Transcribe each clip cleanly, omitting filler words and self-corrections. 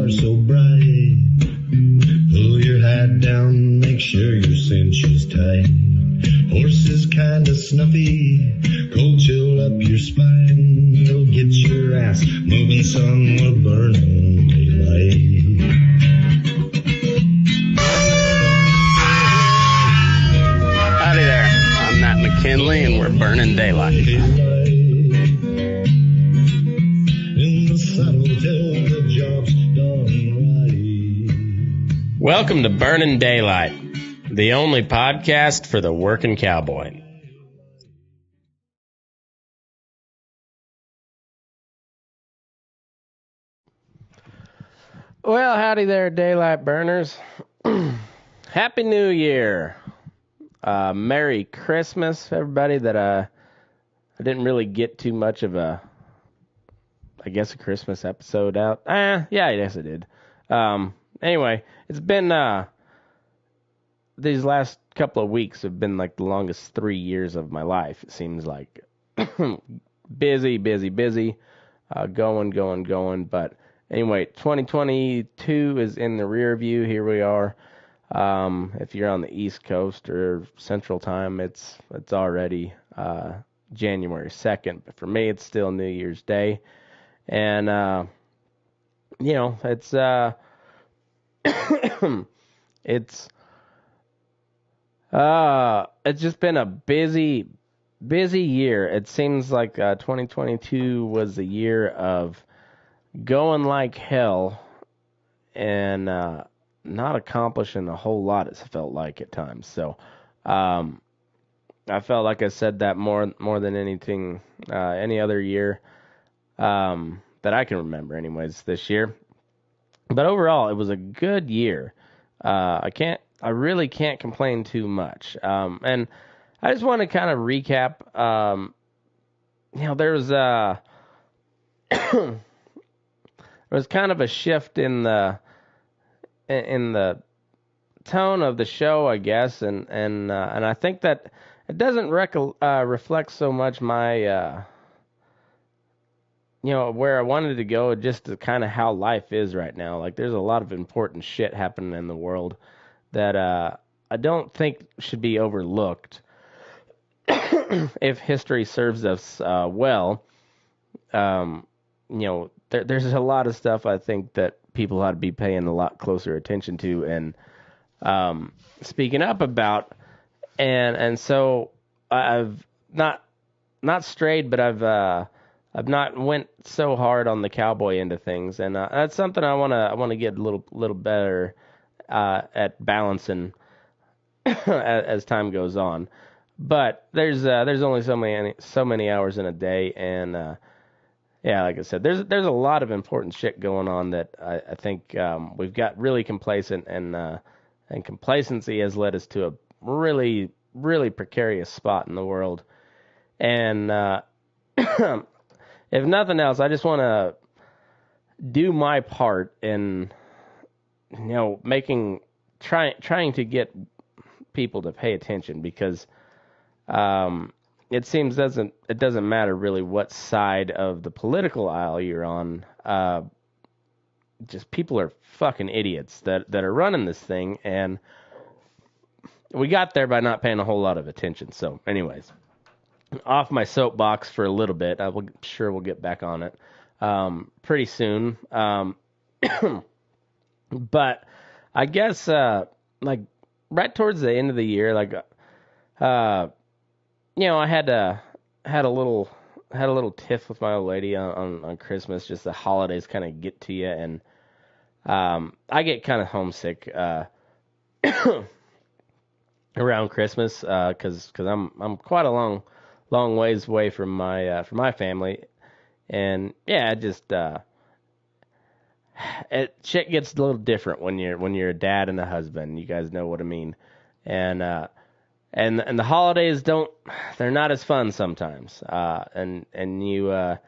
shine so bright. Pull your hat down, make sure your cinch is tight. Horse is kinda snuffy, cold chill up your spine. You'll get your ass moving, son, we're burning daylight. Howdy there, I'm Matt McKinley and we're burning daylight. In the saddle till the job's done right. Welcome to Burnin' Daylight, the only podcast for the working cowboy. Well, howdy there, daylight burners. Happy New Year. Merry Christmas, everybody. That I didn't really get too much of a Christmas episode out. Yeah, I guess I did. Anyway, it's been, these last couple of weeks have been like the longest 3 years of my life. It seems like busy, going. But anyway, 2022 is in the rear view. Here we are. If you're on the East Coast or Central Time, it's already January 2nd. But for me, it's still New Year's Day. And, it's it's just been a busy year. It seems like 2022 was a year of going like hell and not accomplishing a whole lot, it felt like at times. So I felt like I said that more than anything, any other year that I can remember anyways this year. But overall, it was a good year. I really can't complain too much. And I just want to kind of recap. There was kind of a shift in the tone of the show, I guess, and I think that it doesn't reflect so much my where I wanted to go, just to kind of how life is right now. Like, there's a lot of important shit happening in the world that I don't think should be overlooked if history serves us well. There's a lot of stuff I think that people ought to be paying a lot closer attention to and speaking up about. And so I've not strayed, but I've not went so hard on the cowboy end of things, and that's something I want to get a little better at balancing as time goes on. But there's only so many hours in a day, and like I said, there's a lot of important shit going on that I think we've got really complacent, and complacency has led us to a really, really precarious spot in the world. And if nothing else, I just want to do my part in, trying to get people to pay attention, because it seems it doesn't matter really what side of the political aisle you're on. Just people are fucking idiots that are running this thing, and we got there by not paying a whole lot of attention. So, anyways, off my soapbox for a little bit. I'm sure we'll get back on it pretty soon. But I guess like right towards the end of the year, like I had a little tiff with my old lady on Christmas. Just the holidays kind of get to you, and I get kind of homesick around Christmas because I'm quite a long ways away from my family, and shit gets a little different when you're a dad and a husband. You guys know what I mean, and the holidays they're not as fun sometimes, and you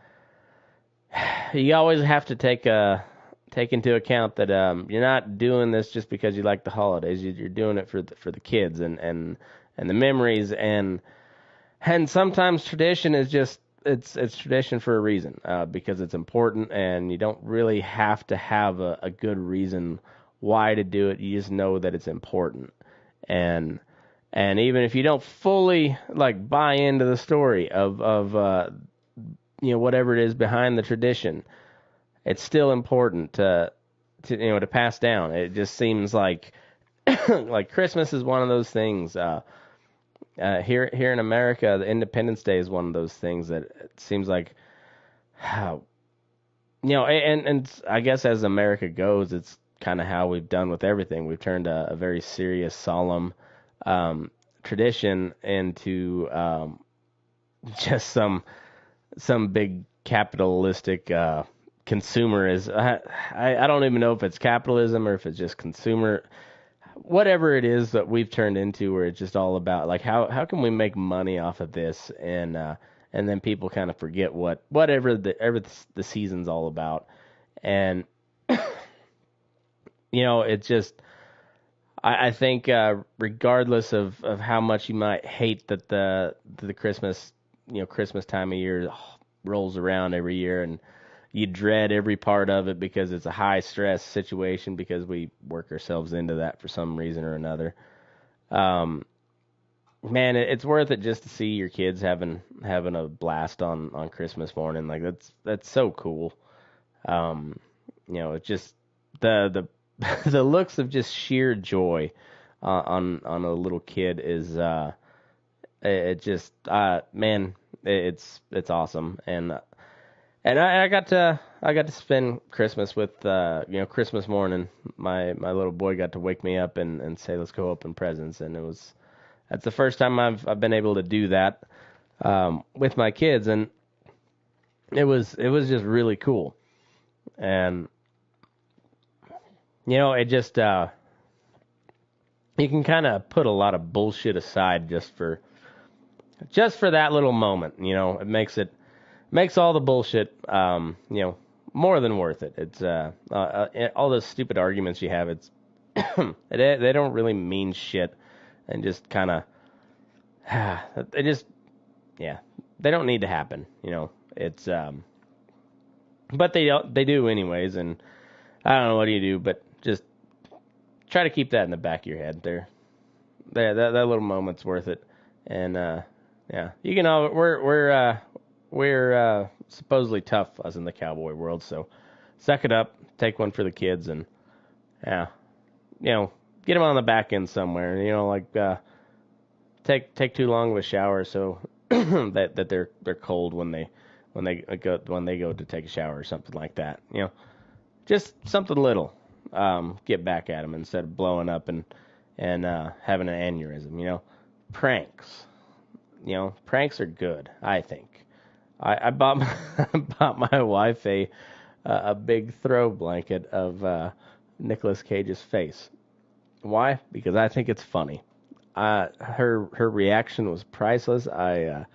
always have to take into account that you're not doing this just because you like the holidays. You're doing it for the kids and the memories, and sometimes tradition is just it's tradition for a reason, because it's important, and you don't really have to have a good reason why to do it. You just know that it's important, and even if you don't fully like buy into the story of whatever it is behind the tradition, it's still important to pass down. It just seems like like Christmas is one of those things. Here in America, the Independence Day is one of those things that it seems like how and I guess as America goes, it's kind of how we've done with everything. We've turned a very serious, solemn tradition into just some big capitalistic consumer is. I don't even know if it's capitalism or if it's just consumer, whatever it is that we've turned into, where it's just all about like how can we make money off of this, and then people kind of forget whatever the season's all about, and it's just I think regardless of how much you might hate that the Christmas Christmas time of year rolls around every year, and you dread every part of it because it's a high stress situation because we work ourselves into that for some reason or another. Man, it's worth it just to see your kids having a blast on Christmas morning. Like that's so cool. It's just the the looks of just sheer joy on a little kid is it just man, it's awesome. And I got to spend Christmas with Christmas morning. My little boy got to wake me up and say let's go open presents, and that's the first time I've been able to do that with my kids, and it was just really cool. And it just you can kind of put a lot of bullshit aside just for that little moment. It makes all the bullshit more than worth it. It's all those stupid arguments you have, it's they don't really mean shit, and just kind of they just they don't need to happen. It's but they do anyways, and I don't know what do you do, but just try to keep that in the back of your head. That little moment's worth it, and you can all we're supposedly tough, us in the cowboy world, so suck it up, take one for the kids, and get them on the back end somewhere. Take too long of a shower so that they're cold when they go to take a shower or something like that. Just something little. Get back at them instead of blowing up and having an aneurysm. Pranks. Pranks are good, I think. I bought my wife a big throw blanket of Nicolas Cage's face. Why? Because I think it's funny. Her reaction was priceless. I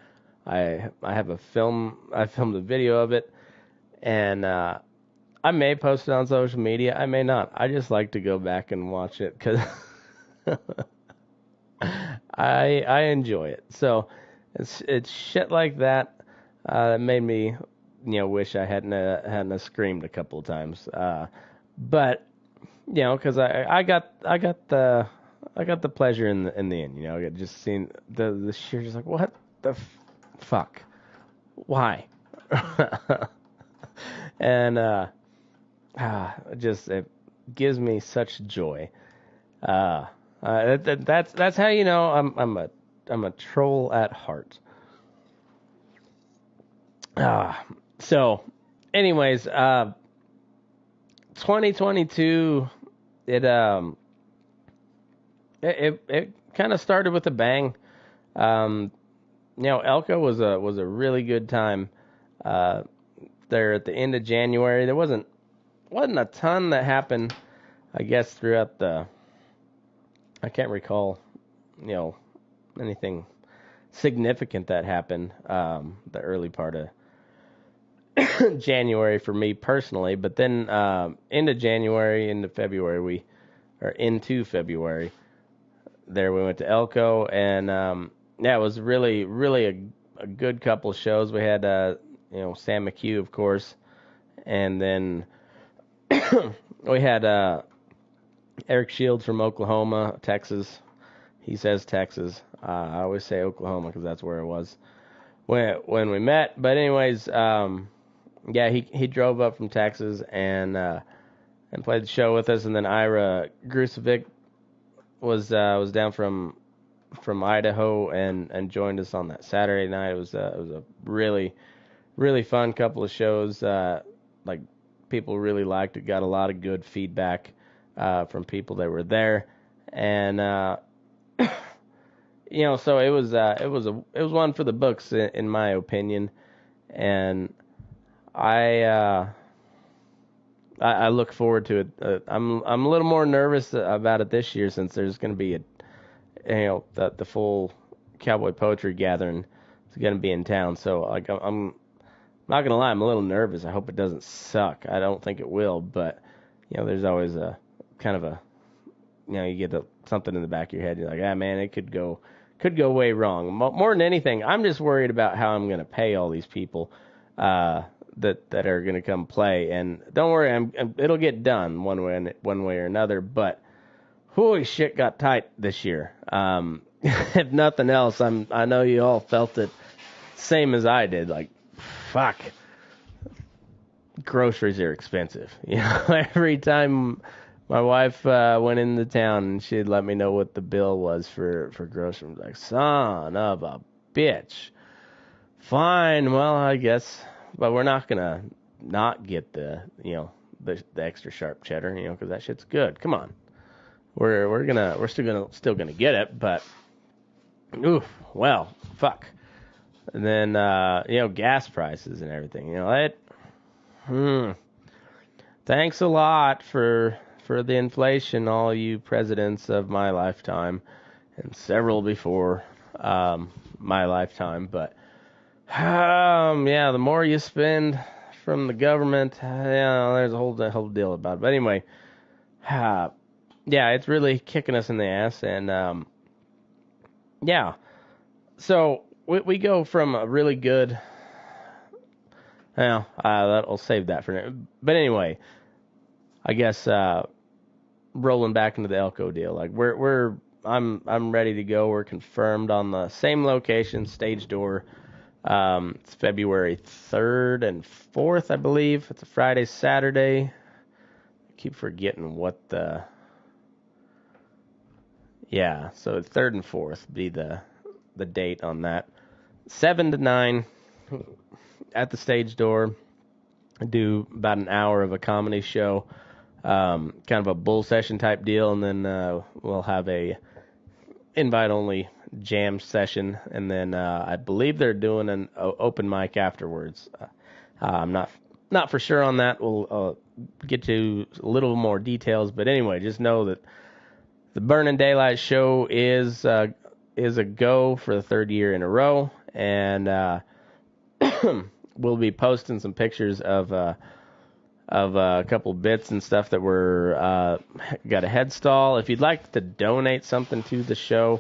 have a film. I filmed a video of it, and I may post it on social media. I may not. I just like to go back and watch it because I enjoy it. So it's shit like that. That made me, wish I hadn't screamed a couple of times. But because I got the pleasure in the end. Just seeing the sheer, just like what the fuck, why, and it gives me such joy. That's how I'm a troll at heart. So, anyways, 2022, it kind of started with a bang. Elka was a really good time. There at the end of January, there wasn't a ton that happened, I guess, throughout I can't recall, anything significant that happened the early part of January for me personally, but then into February, there we went to Elko, and it was really a good couple of shows. We had Sam McHugh, of course, and then we had Eric Shields from Oklahoma, Texas. He says Texas. I always say Oklahoma because that's where it was when we met. But anyways, he drove up from Texas and played the show with us. And then Ira Grusovic was down from Idaho and joined us on that Saturday night. It was a really, really fun couple of shows. Like people really liked it. Got a lot of good feedback from people that were there, and so it was one for the books in my opinion, and I look forward to it. I'm a little more nervous about it this year since there's going to be the full cowboy poetry gathering is going to be in town. So like I'm not gonna lie, I'm a little nervous. I hope it doesn't suck. I don't think it will, but there's always a kind of a you get something in the back of your head. You're like, man, it could go way wrong. More than anything, I'm just worried about how I'm gonna pay all these people that are gonna come play. And don't worry, it'll get done one way or another. But holy shit, got tight this year. If nothing else, I know you all felt it same as I did. Like, fuck, groceries are expensive. Every time my wife went into town and she'd let me know what the bill was for groceries. Like, son of a bitch. Fine, well, I guess, but we're not gonna not get the extra sharp cheddar, because that shit's good. Come on, we're still gonna get it, but oof, well, fuck. And then gas prices and everything. Thanks a lot for the inflation, all you presidents of my lifetime, and several before my lifetime. But the more you spend from the government, there's a whole deal about it. But anyway, it's really kicking us in the ass, and so we go from a really good. I'll save that for now. But anyway, I guess rolling back into the Elko deal, like I'm ready to go. We're confirmed on the same location, Stage Door. It's February 3rd and 4th, I believe. It's a Friday, Saturday. I keep forgetting what so 3rd and 4th be the date on that. 7 to 9 at the Stage Door. I do about an hour of a comedy show, kind of a bull session type deal, and then we'll have a invite-only jam session, and then I believe they're doing an open mic afterwards. I'm not for sure on that. We'll get to a little more details, but anyway, just know that the Burnin' Daylight show is a go for the 3rd year in a row, and we'll be posting some pictures of a couple bits and stuff that we're got a head stall. If you'd like to donate something to the show,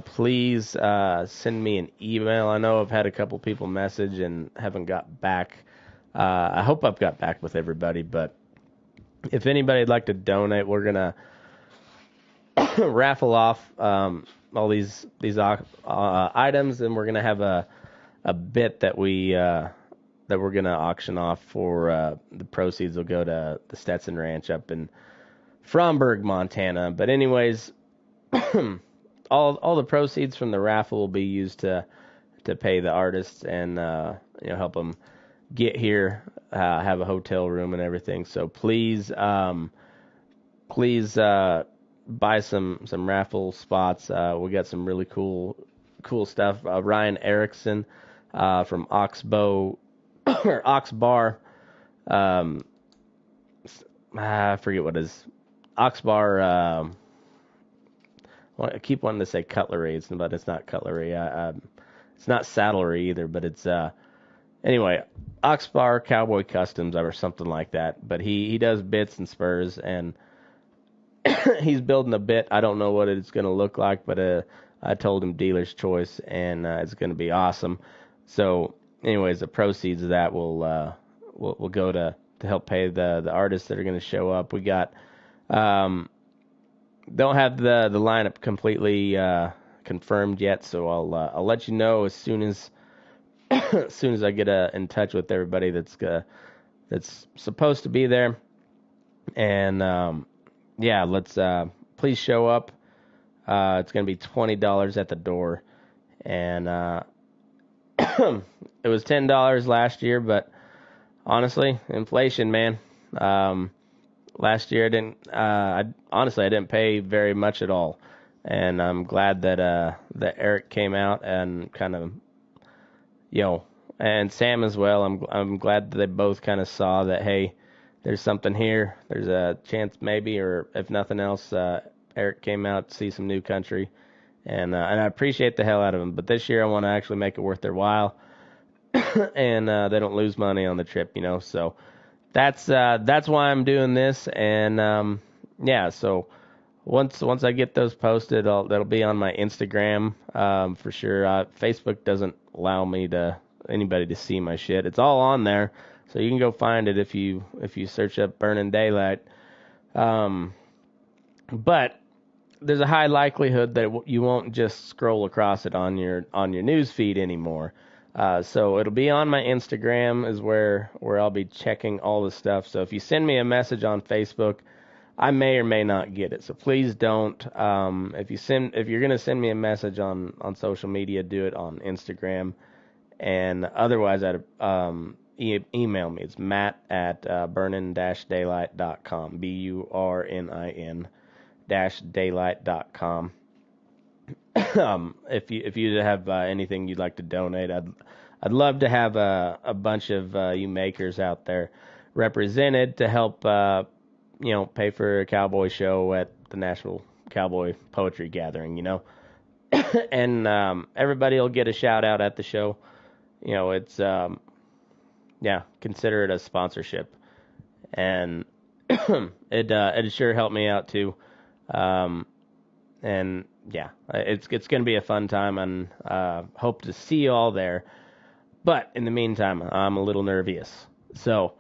please send me an email. I know I've had a couple people message and haven't got back. I hope I've got back with everybody, but if anybody'd like to donate, we're gonna raffle off all these items, and we're gonna have a bit that we're gonna auction off for the proceeds will go to the Stetson Ranch up in Fromberg, Montana. But anyways, all the proceeds from the raffle will be used to pay the artists and help them get here, have a hotel room and everything. So please buy some raffle spots. We got some really cool stuff. Ryan Erickson from Oxbow or Ox Bar. I forget what his Ox Bar. I keep wanting to say cutlery, but it's not cutlery. It's not saddlery either, but it's anyway, Ox Bar Cowboy Customs or something like that. But he does bits and spurs, and he's building a bit. I don't know what it's going to look like, but I told him dealer's choice, and it's going to be awesome. So, anyways, the proceeds of that will go to help pay the artists that are going to show up. We got don't have the lineup completely confirmed yet, so I'll let you know as soon as as soon as I get in touch with everybody that's supposed to be there. And yeah, let's please show up. It's going to be $20 at the door, and it was $10 last year, but honestly, inflation, man. Last year I didn't pay very much at all, and I'm glad that Eric came out and kind of, and Sam as well. I'm glad that they both kind of saw that, hey, there's something here. There's a chance maybe, or if nothing else, Eric came out to see some new country, and I appreciate the hell out of him. But this year I want to actually make it worth their while, and they don't lose money on the trip, So that's why I'm doing this, and yeah. So once I get those posted, that'll be on my Instagram for sure. Facebook doesn't allow anybody to see my shit. It's all on there, so you can go find it if you search up Burnin Daylight. But there's a high likelihood that you won't just scroll across it on your news feed anymore. So it'll be on my Instagram is where I'll be checking all the stuff. So if you send me a message on Facebook, I may or may not get it. So please don't. If you're gonna send me a message on social media, do it on Instagram. And otherwise, email me. It's matt@burnin-daylight.com. burnin-daylight.com. If you have anything you'd like to donate, I'd love to have a bunch of you makers out there represented to help pay for a cowboy show at the National Cowboy Poetry Gathering, and everybody will get a shout out at the show. It's consider it a sponsorship, and it'd sure help me out too. And yeah, it's going to be a fun time, and hope to see you all there. But in the meantime, I'm a little nervous. So,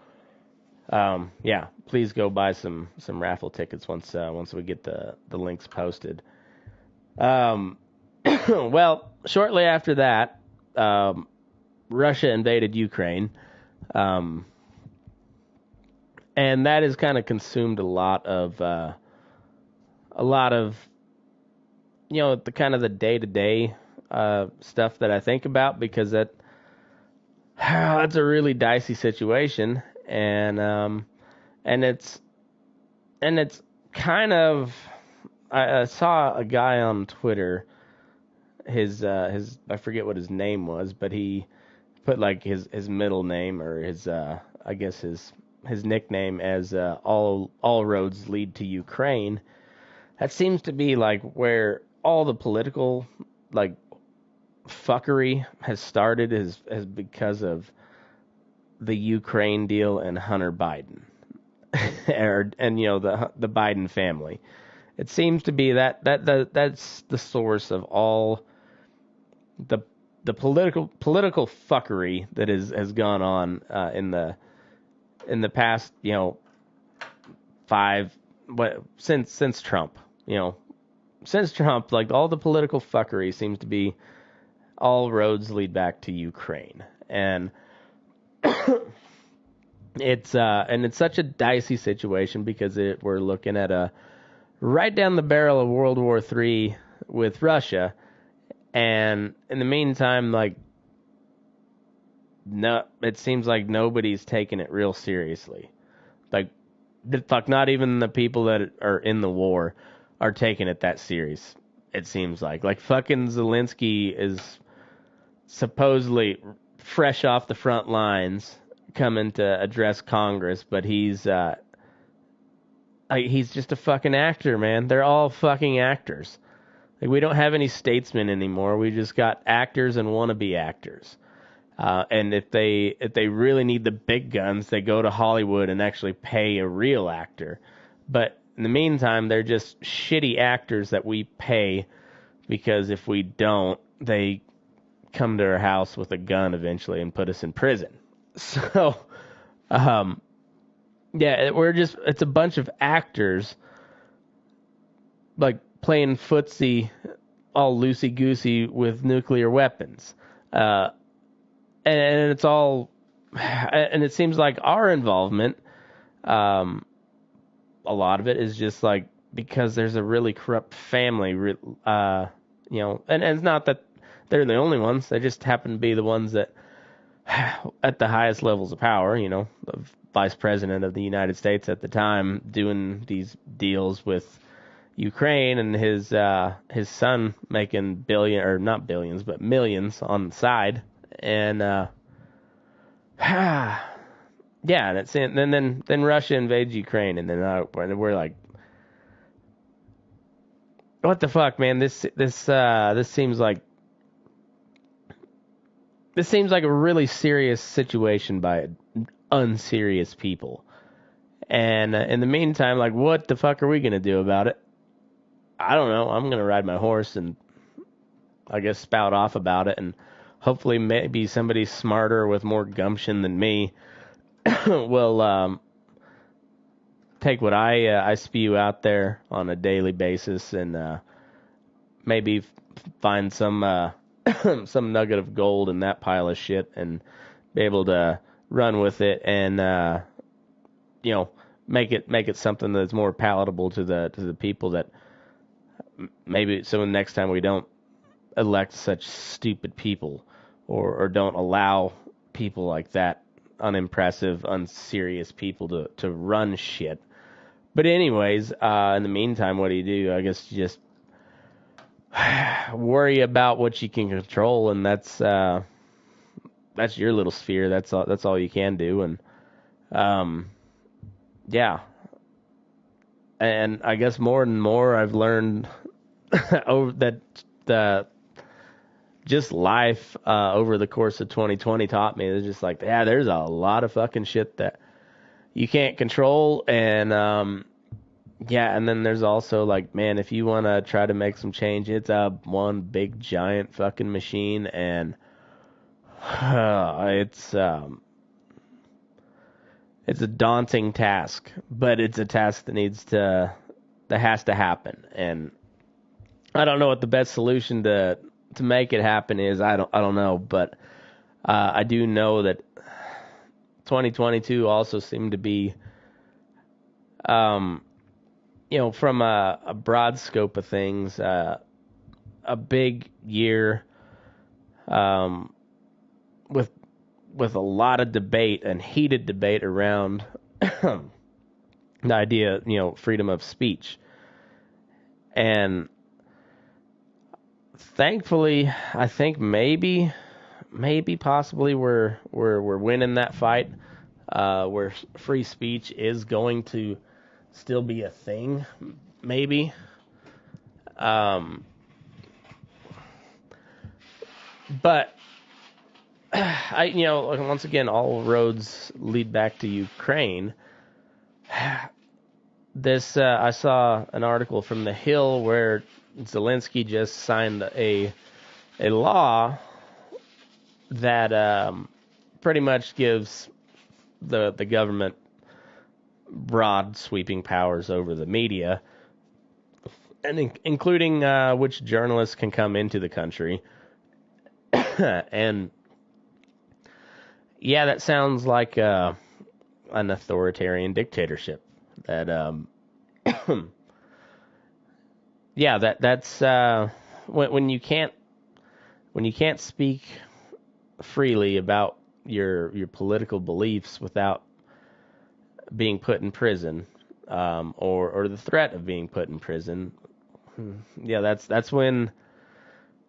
yeah, please go buy some raffle tickets once we get the links posted. Well, shortly after that, Russia invaded Ukraine, and that has kind of consumed a lot of the kind of the day-to-day stuff that I think about, because that's a really dicey situation, and it's kind of, I saw a guy on Twitter, his I forget what his name was, but he put like his middle name, or his I guess his nickname as all roads lead to Ukraine. That seems to be like where all the political like fuckery has started, is because of the Ukraine deal and Hunter Biden, and the Biden family. It seems to be that's the source of all the political fuckery that has gone on in the past since Trump. Since Trump, like, all the political fuckery seems to be all roads lead back to Ukraine, and it's such a dicey situation, because we're looking at right down the barrel of World War III with Russia, and in the meantime, like, no, it seems like nobody's taking it real seriously. Like, fuck, not even the people that are in the war are taking it that serious. It seems like fucking Zelensky is supposedly fresh off the front lines, coming to address Congress, but he's just a fucking actor, man. They're all fucking actors. Like, we don't have any statesmen anymore. We just got actors and wannabe actors. And if they really need the big guns, they go to Hollywood and actually pay a real actor. But in the meantime, they're just shitty actors that we pay because if we don't, they come to our house with a gun eventually and put us in prison. So, yeah, it's a bunch of actors like playing footsie all loosey-goosey with nuclear weapons. And it's all, and it seems like our involvement, a lot of it is just like because there's a really corrupt family, and it's not that they're the only ones. They just happen to be the ones that at the highest levels of power, the vice president of the United States at the time doing these deals with Ukraine, and his son making not billions, but millions on the side. And yeah, and it's then Russia invades Ukraine, and then we're like, what the fuck, man? This seems like a really serious situation by unserious people. And in the meantime, like, what the fuck are we gonna do about it? I don't know. I'm gonna ride my horse and I guess spout off about it, and hopefully maybe somebody smarter with more gumption than me will take what I spew out there on a daily basis and maybe find some some nugget of gold in that pile of shit and be able to run with it and make it something that's more palatable to the people, that maybe so next time we don't elect such stupid people or don't allow people like that, unimpressive, unserious people to run shit. But anyways, in the meantime, what do? I guess you just worry about what you can control, and that's your little sphere. That's all you can do, and yeah. And I guess more and more I've learned over that just life over the course of 2020 taught me. It's just like, yeah, there's a lot of fucking shit that you can't control, and yeah, and then there's also like, man, if you want to try to make some change, it's one big giant fucking machine, and it's a daunting task, but it's a task that has to happen. And I don't know what the best solution to make it happen is. I don't know, but I do know that 2022 also seemed to be, from a broad scope of things, a big year, with a lot of debate and heated debate around the idea, freedom of speech. And thankfully, I think maybe possibly we're winning that fight, where free speech is going to still be a thing, maybe. But once again, all roads lead back to Ukraine. This, I saw an article from The Hill where Zelensky just signed a law that pretty much gives the government broad sweeping powers over the media, and including which journalists can come into the country. And yeah, that sounds like an authoritarian dictatorship. That yeah, that's when you can't speak freely about your political beliefs without being put in prison, or the threat of being put in prison. Yeah, that's when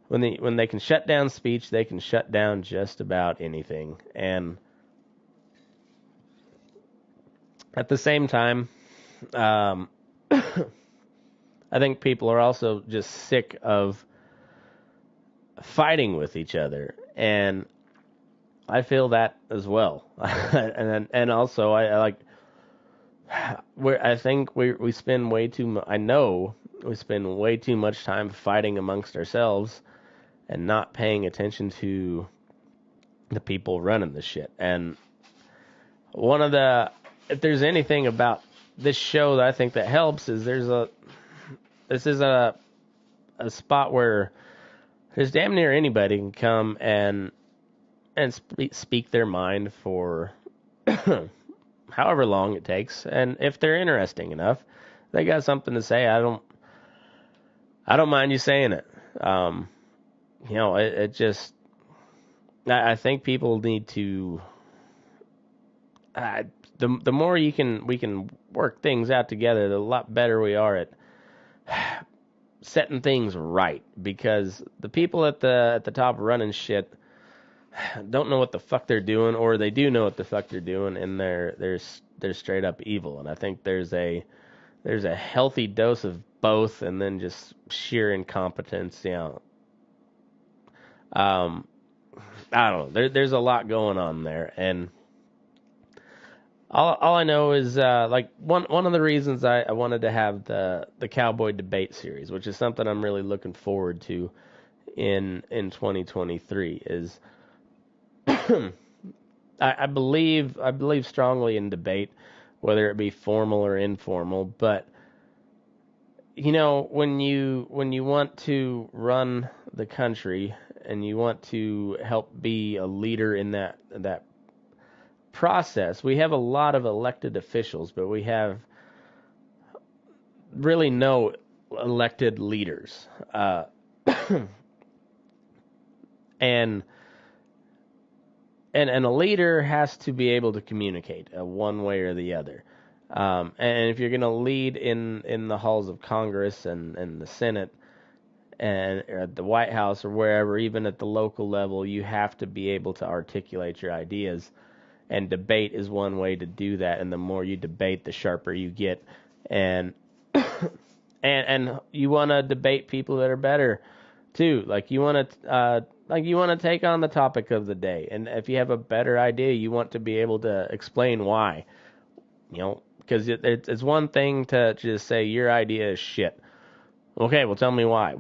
they can shut down speech, they can shut down just about anything. And at the same time, I think people are also just sick of fighting with each other, and I feel that as well. and also I think we spend way too much. I know we spend way too much time fighting amongst ourselves and not paying attention to the people running the shit. And if there's anything about this show that I think that helps is this is a spot where there's damn near anybody can come and speak their mind for however long it takes, and if they're interesting enough, they got something to say. I don't mind you saying it. It just, I think people need to. The more we can work things out together, the lot better we are at setting things right. Because the people at the top running shit don't know what the fuck they're doing, or they do know what the fuck they're doing, and they're straight up evil. And I think there's a healthy dose of both, and then just sheer incompetence. I don't know. There's a lot going on there, and all I know is like one of the reasons I wanted to have the cowboy debate series, which is something I'm really looking forward to in 2023, is I believe strongly in debate, whether it be formal or informal. But when you want to run the country and you want to help be a leader in that process, we have a lot of elected officials, but we have really no elected leaders. And a leader has to be able to communicate one way or the other. And if you're going to lead in the halls of Congress and the Senate and at the White House or wherever, even at the local level, you have to be able to articulate your ideas. And debate is one way to do that. And the more you debate, the sharper you get. And and you want to debate people that are better too. Like you want to take on the topic of the day. And if you have a better idea, you want to be able to explain why. Because it's one thing to just say your idea is shit. Okay, well tell me why.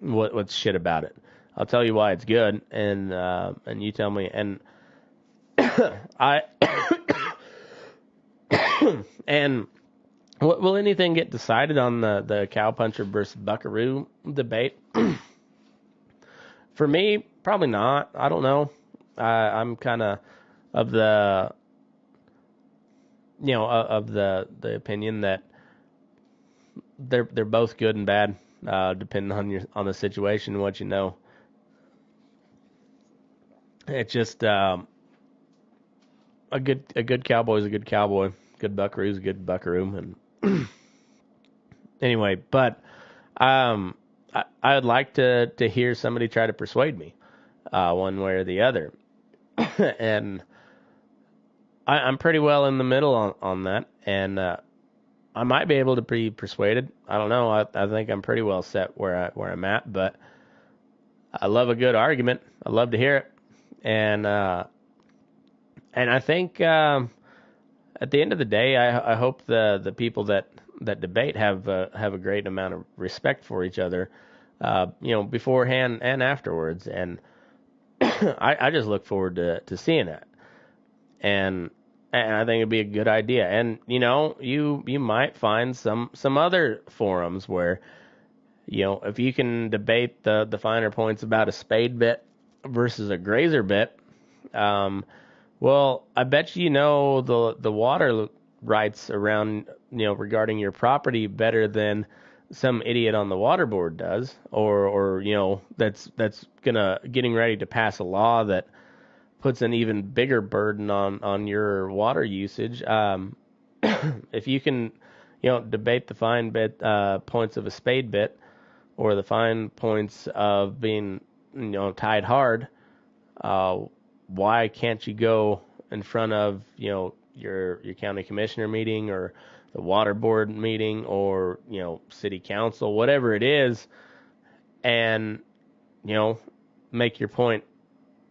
What's shit about it? I'll tell you why it's good, and you tell me. And I and will anything get decided on the cowpuncher versus buckaroo debate? For me, probably not. I don't know. I'm kind of the opinion that they're both good and bad, depending on the situation and what you know. It's just a good cowboy is a good cowboy. Good buckaroo is a good buckaroo. And anyway, but I would like to hear somebody try to persuade me one way or the other. And I'm pretty well in the middle on that, and I might be able to be persuaded. I don't know. I think I'm pretty well set where I'm at, but I love a good argument. I love to hear it, and I think at the end of the day, I hope the people that debate have a great amount of respect for each other, beforehand and afterwards, and I just look forward to seeing that. And I think it'd be a good idea. And you might find some other forums where if you can debate the finer points about a spade bit versus a grazer bit, well, I bet the water rights around regarding your property better than some idiot on the water board does, or that's getting ready to pass a law that puts an even bigger burden on your water usage. If you can, debate the fine bit points of a spade bit, or the fine points of being, tied hard, why can't you go in front of, your county commissioner meeting or the water board meeting or, city council, whatever it is, and, make your point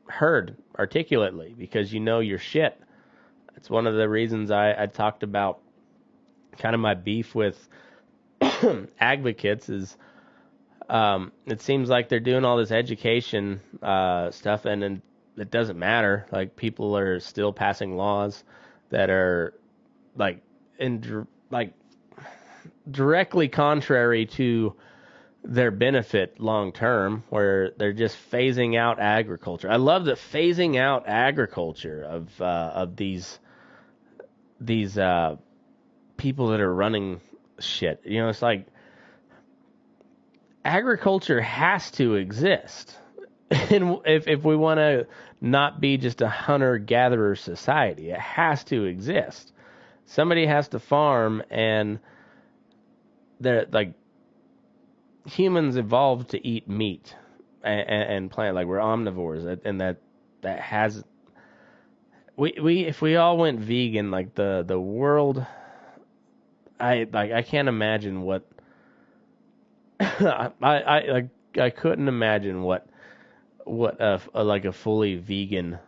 heard articulately, because your shit. It's one of the reasons I talked about kind of my beef with advocates is it seems like they're doing all this education stuff, and it doesn't matter. Like, people are still passing laws that are like like directly contrary to their benefit long term, where they're just phasing out agriculture. I love the phasing out agriculture of these people that are running shit. You know, it's like agriculture has to exist. And if we want to not be just a hunter-gatherer society, it has to exist. Somebody has to farm, and they're like, humans evolved to eat meat and plant, like, we're omnivores, and that has we if we all went vegan, like, the world, I can't imagine what I couldn't imagine what a fully vegan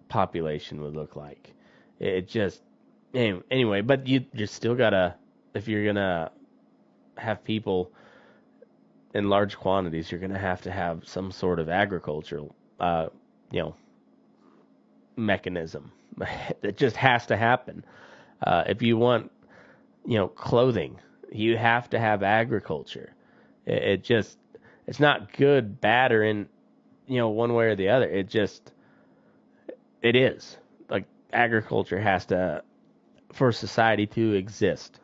population would look like. It just anyway, but you still gotta, if you're gonna have people in large quantities, you're gonna have to have some sort of agricultural mechanism. It just has to happen. If you want clothing, you have to have agriculture. It's not good, bad, or in one way or the other. It is. Like, agriculture has to, for society to exist,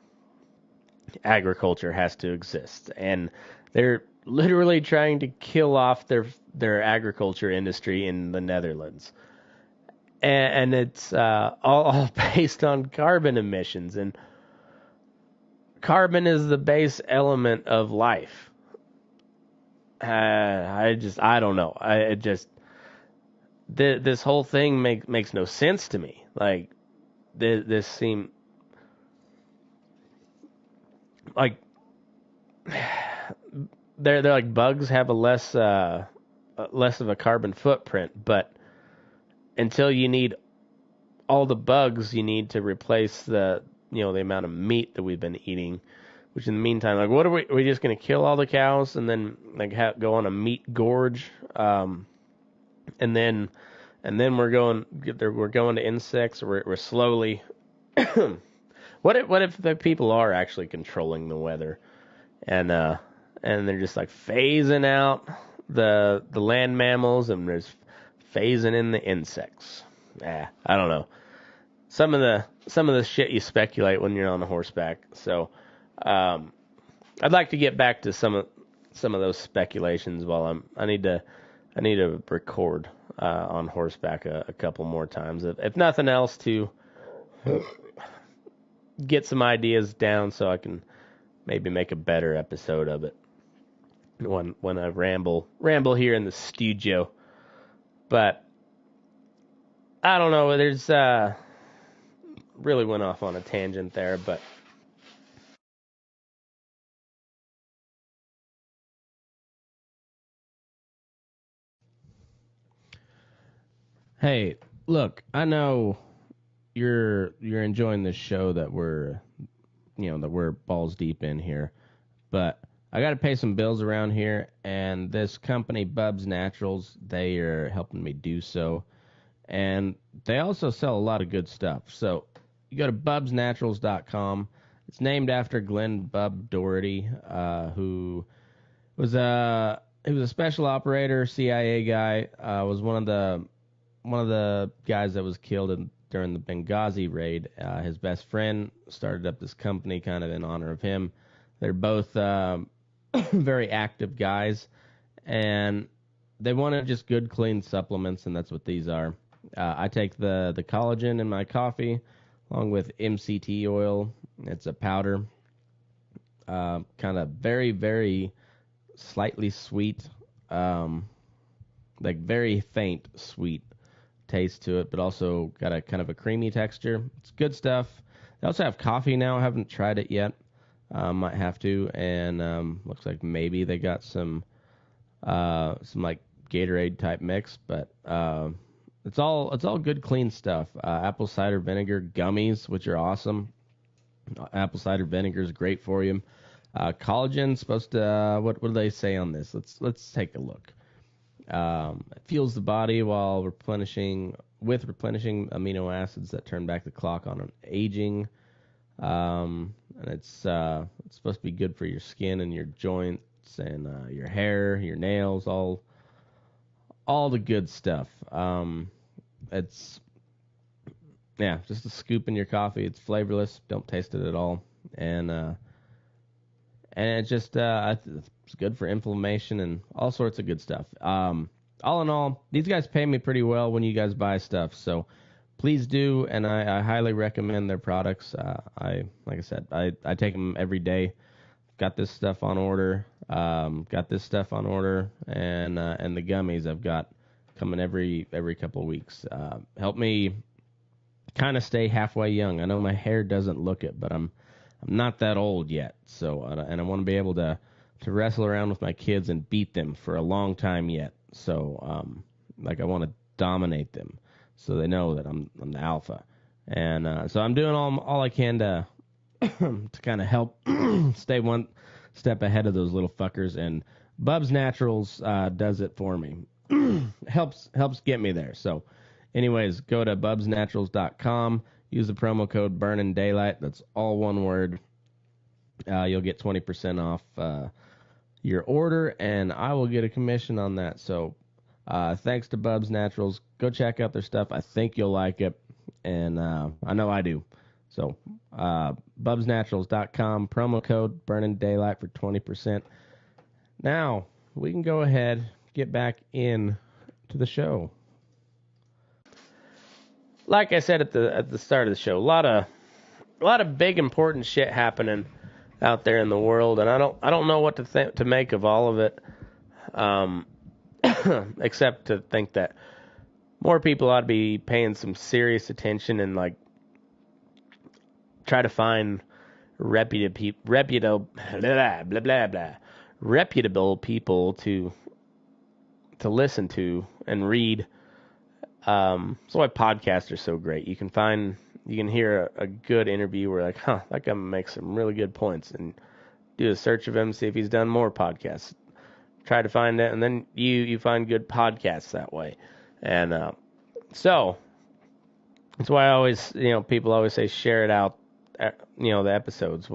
agriculture has to exist. And they're literally trying to kill off their agriculture industry in the Netherlands. And it's all based on carbon emissions. And carbon is the base element of life. I don't know. This whole thing makes no sense to me. Like, this seem like they're like, bugs have a less of a carbon footprint, but until you need all the bugs you need to replace the the amount of meat that we've been eating. Which, in the meantime, like, what are we just going to kill all the cows and then, like, go on a meat gorge, and then we're going to insects. We're slowly. What if the people are actually controlling the weather, and they're just, like, phasing out the land mammals, and there's phasing in the insects? I don't know. Some of the shit you speculate when you're on a horseback. So. I'd like to get back to some of those speculations while I need to record on horseback a couple more times, if nothing else, to get some ideas down so I can maybe make a better episode of it when I ramble here in the studio. But I don't know. There's really went off on a tangent there, but. Hey, look, I know you're enjoying this show that we're balls deep in here, but I got to pay some bills around here, and this company, Bubs Naturals, they are helping me do so, and they also sell a lot of good stuff. So you go to bubsnaturals.com. It's named after Glenn Bub Doherty, who was a special operator, CIA guy, was one of the guys that was killed during the Benghazi raid. His best friend started up this company kind of in honor of him. They're both very active guys, and they wanted just good, clean supplements, and that's what these are. I take the collagen in my coffee, along with MCT oil. It's a powder, kind of very, very slightly sweet, like very faint sweet taste to it, but also got a kind of a creamy texture. It's good stuff. They also have coffee now. I haven't tried it yet. Might have to. And looks like maybe they got some like Gatorade type mix, but it's all good, clean stuff. Apple cider vinegar gummies, which are awesome. Apple cider vinegar is great for you. Collagen's supposed to, what do they say on this? Let's take a look. It fuels the body while replenishing amino acids that turn back the clock on aging. And it's supposed to be good for your skin and your joints and your hair, your nails, all the good stuff. It's just a scoop in your coffee. It's flavorless. Don't taste it at all, and it's just it's good for inflammation and all sorts of good stuff. All in all, these guys pay me pretty well when you guys buy stuff, so please do, and I highly recommend their products. Like I said, I take them every day. Got this stuff on order. And the gummies I've got coming every couple of weeks. Help me kind of stay halfway young. I know my hair doesn't look it, but I'm not that old yet. So and I want to be able to wrestle around with my kids and beat them for a long time yet. So I want to dominate them, so they know that I'm the alpha. And so I'm doing all I can to to kind of help stay one step ahead of those little fuckers. And Bubs Naturals does it for me. helps get me there. So anyways, go to bubsnaturals.com. Use the promo code Burnin Daylight. That's all one word. You'll get 20% off your order, and I will get a commission on that. So thanks to Bubs Naturals. Go check out their stuff. I think you'll like it, and I know I do. So bubsnaturals.com, promo code Burnin Daylight for 20%. Now we can go ahead, get back in to the show. Like I said at the start of the show, a lot of big important shit happening out there in the world, and I don't know what to make of all of it, except to think that more people ought to be paying some serious attention and like try to find reputable people to listen to and read. That's why podcasts are so great. You can hear a good interview where like, that guy makes some really good points, and do a search of him, see if he's done more podcasts. Try to find it, and then you find good podcasts that way. And so that's why I always, people always say share it out, the episodes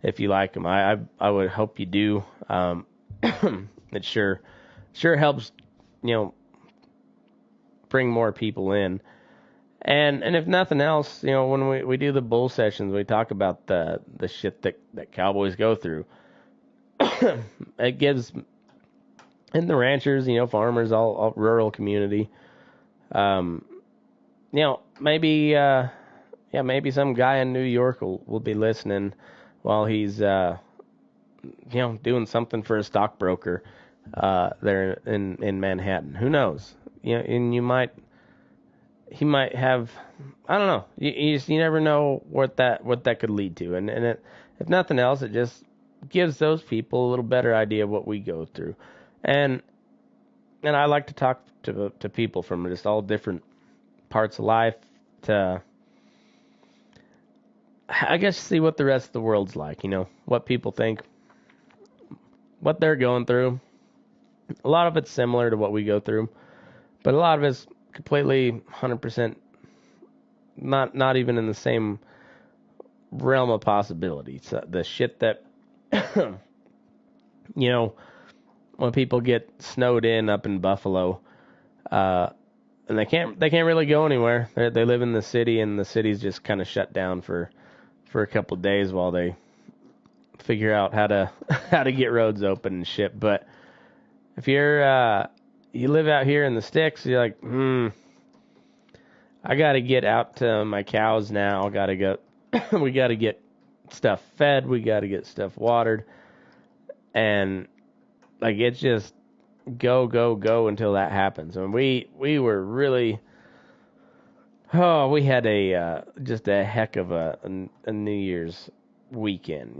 if you like them. I would hope you do. It sure helps, bring more people in. And if nothing else, when we do the bull sessions, we talk about the shit that cowboys go through. It gives, and the ranchers, farmers, all rural community, maybe some guy in New York will be listening while he's doing something for a stockbroker there in Manhattan. Who knows? And he might have, I don't know. You never know what that could lead to. And if nothing else, it just gives those people a little better idea of what we go through. And I like to talk to people from just all different parts of life to, I guess, see what the rest of the world's like, what people think, what they're going through. A lot of it's similar to what we go through, but a lot of it's completely 100% not even in the same realm of possibility. So the shit that when people get snowed in up in Buffalo, and they can't really go anywhere. They live in the city, and the city's just kind of shut down for a couple of days while they figure out how to get roads open and shit. But if you live out here in the sticks, you're like, I got to get out to my cows now. We got to get stuff fed. We got to get stuff watered. And like, it's just go until that happens. And we were really, we had just a heck of a New Year's weekend,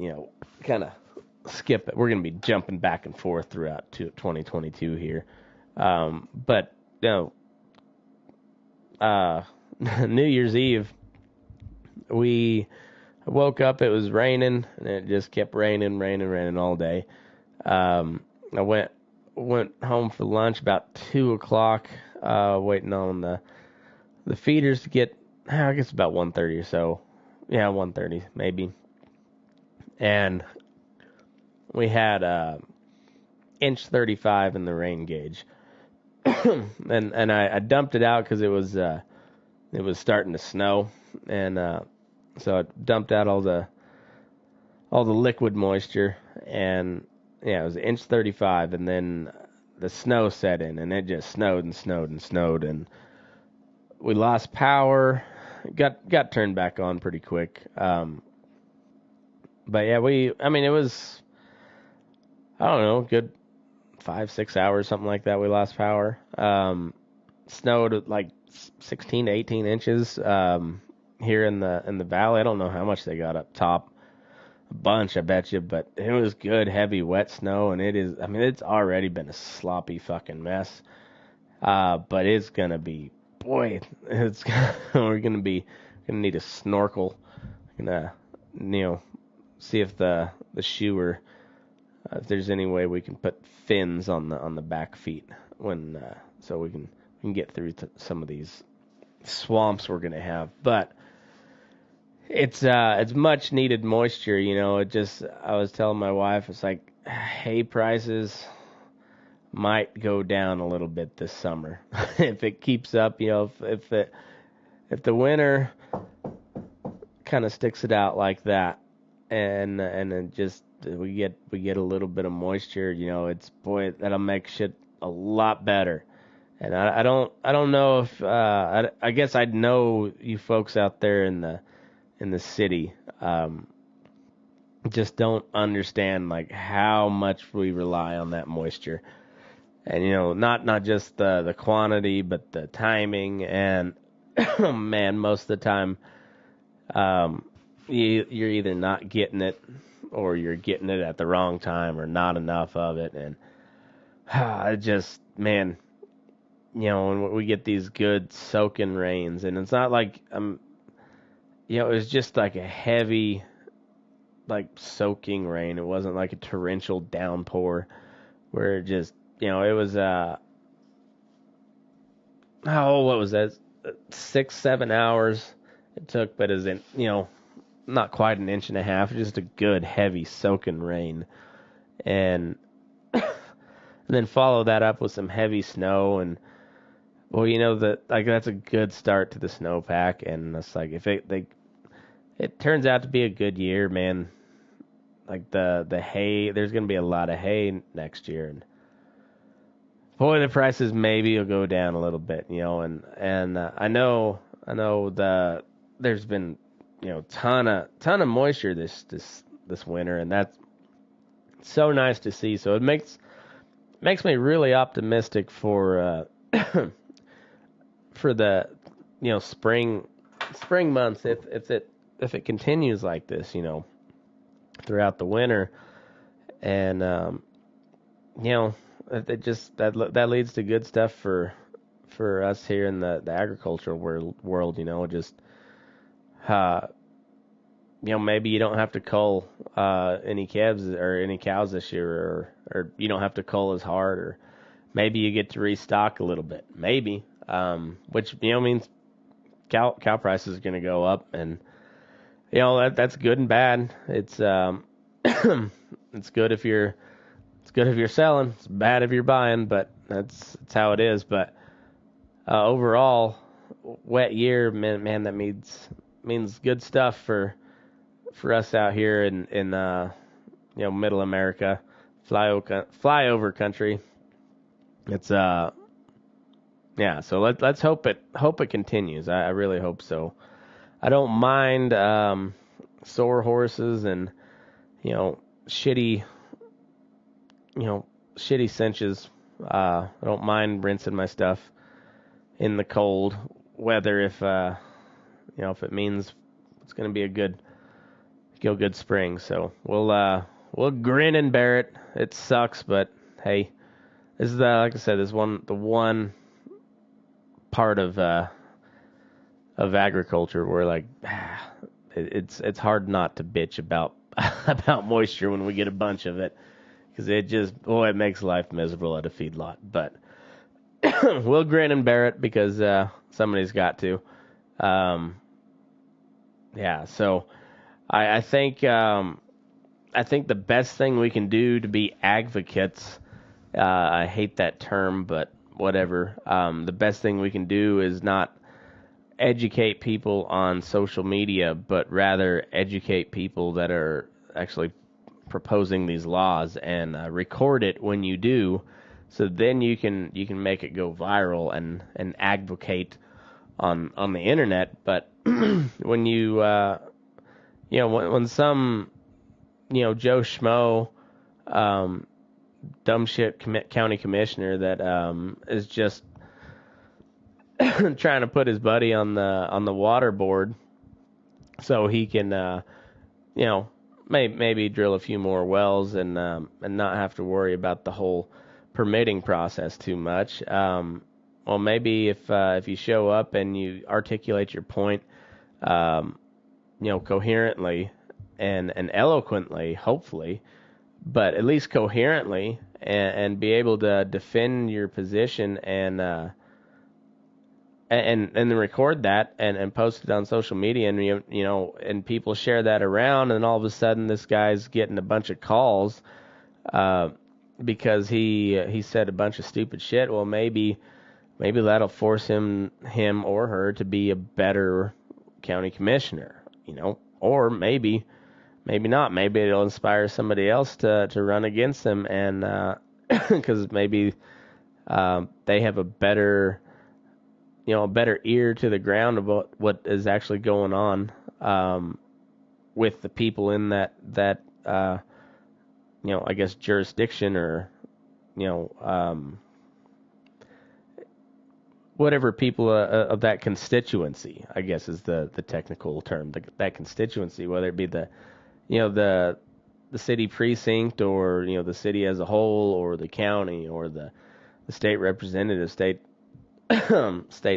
kind of skip it. We're going to be jumping back and forth throughout 2022 here. But, New Year's Eve, we I woke up, it was raining, and it just kept raining all day. I went home for lunch about 2 o'clock, waiting on the feeders to get, I guess about 1:30 or so. Yeah, 1:30 maybe. And we had inch 35 in the rain gauge. and I dumped it out because it was starting to snow, and so I dumped out all the liquid moisture, and yeah, it was inch 35, and then the snow set in, and it just snowed and snowed and snowed, and we lost power. Got turned back on pretty quick. But yeah, it was, I don't know, good 5-6 hours, something like that. We lost power. Snowed like 16 to 18 inches here in the valley. I don't know how much they got up top. A bunch, I bet you, but it was good, heavy, wet snow, and it's already been a sloppy fucking mess. But it's gonna be, boy, we're gonna need a snorkel. Gonna, see if the shoer, if there's any way we can put fins on the back feet so we can get through to some of these swamps we're gonna have. But it's much needed moisture, I was telling my wife, it's like hay prices might go down a little bit this summer if it keeps up, if the winter kind of sticks it out like that, and then just we get a little bit of moisture, that'll make shit a lot better. And I don't know if I guess I'd know you folks out there in the city just don't understand like how much we rely on that moisture, and not just the quantity but the timing, and oh man, most of the time you're either not getting it or you're getting it at the wrong time or not enough of it, and it just, man, when we get these good soaking rains, and it's not like it was just like a heavy, like soaking rain. It wasn't like a torrential downpour where it just, it was what was that? 6-7 hours it took, but as in, not quite an inch and a half, just a good heavy soaking rain, and then follow that up with some heavy snow, and well, that's a good start to the snowpack, and it's like if it turns out to be a good year, man. Like the hay, there's gonna be a lot of hay next year, and boy, the prices maybe will go down a little bit, and I know there's been ton of moisture this winter, and that's so nice to see. So it makes me really optimistic for for the spring months if it continues like this, throughout the winter, and it just that leads to good stuff for us here in the agricultural world, just maybe you don't have to cull any calves or any cows this year, or you don't have to cull as hard, or maybe you get to restock a little bit, maybe, which means cow prices are going to go up, and that's good and bad. It's it's good if you're selling. It's bad if you're buying, but that's how it is. But overall, wet year, man, that means good stuff for us out here in middle America, flyover country. It's yeah. So let's hope it continues. I really hope so. I don't mind sore horses and shitty cinches. I don't mind rinsing my stuff in the cold weather if it means it's going to be a good spring. So we'll grin and bear it. It sucks, but hey, this is like I said, the one part of agriculture where like it's hard not to bitch about about moisture when we get a bunch of it, because it makes life miserable at a feedlot. But we'll grin and bear it because somebody's got to. Yeah, so I think the best thing we can do to be advocates, I hate that term, but whatever. The best thing we can do is not educate people on social media, but rather educate people that are actually proposing these laws, and record it when you do, so then you can make it go viral and advocate on the internet. But when when some Joe Schmo, dumb shit county commissioner that is just trying to put his buddy on the water board so he can maybe drill a few more wells and not have to worry about the whole permitting process too much. Well, maybe if you show up and you articulate your point, coherently and eloquently, hopefully, but at least coherently, and be able to defend your position and then record that and post it on social media, and and people share that around, and all of a sudden this guy's getting a bunch of calls because he said a bunch of stupid shit. Well, maybe that'll force him or her to be a better county commissioner, or maybe not. Maybe it'll inspire somebody else to run against them, and because maybe they have a better ear to the ground about what is actually going on with the people in that I guess jurisdiction, or whatever people of that constituency, I guess is the technical term, that constituency, whether it be the city precinct, or the city as a whole, or the county, or the state representative, state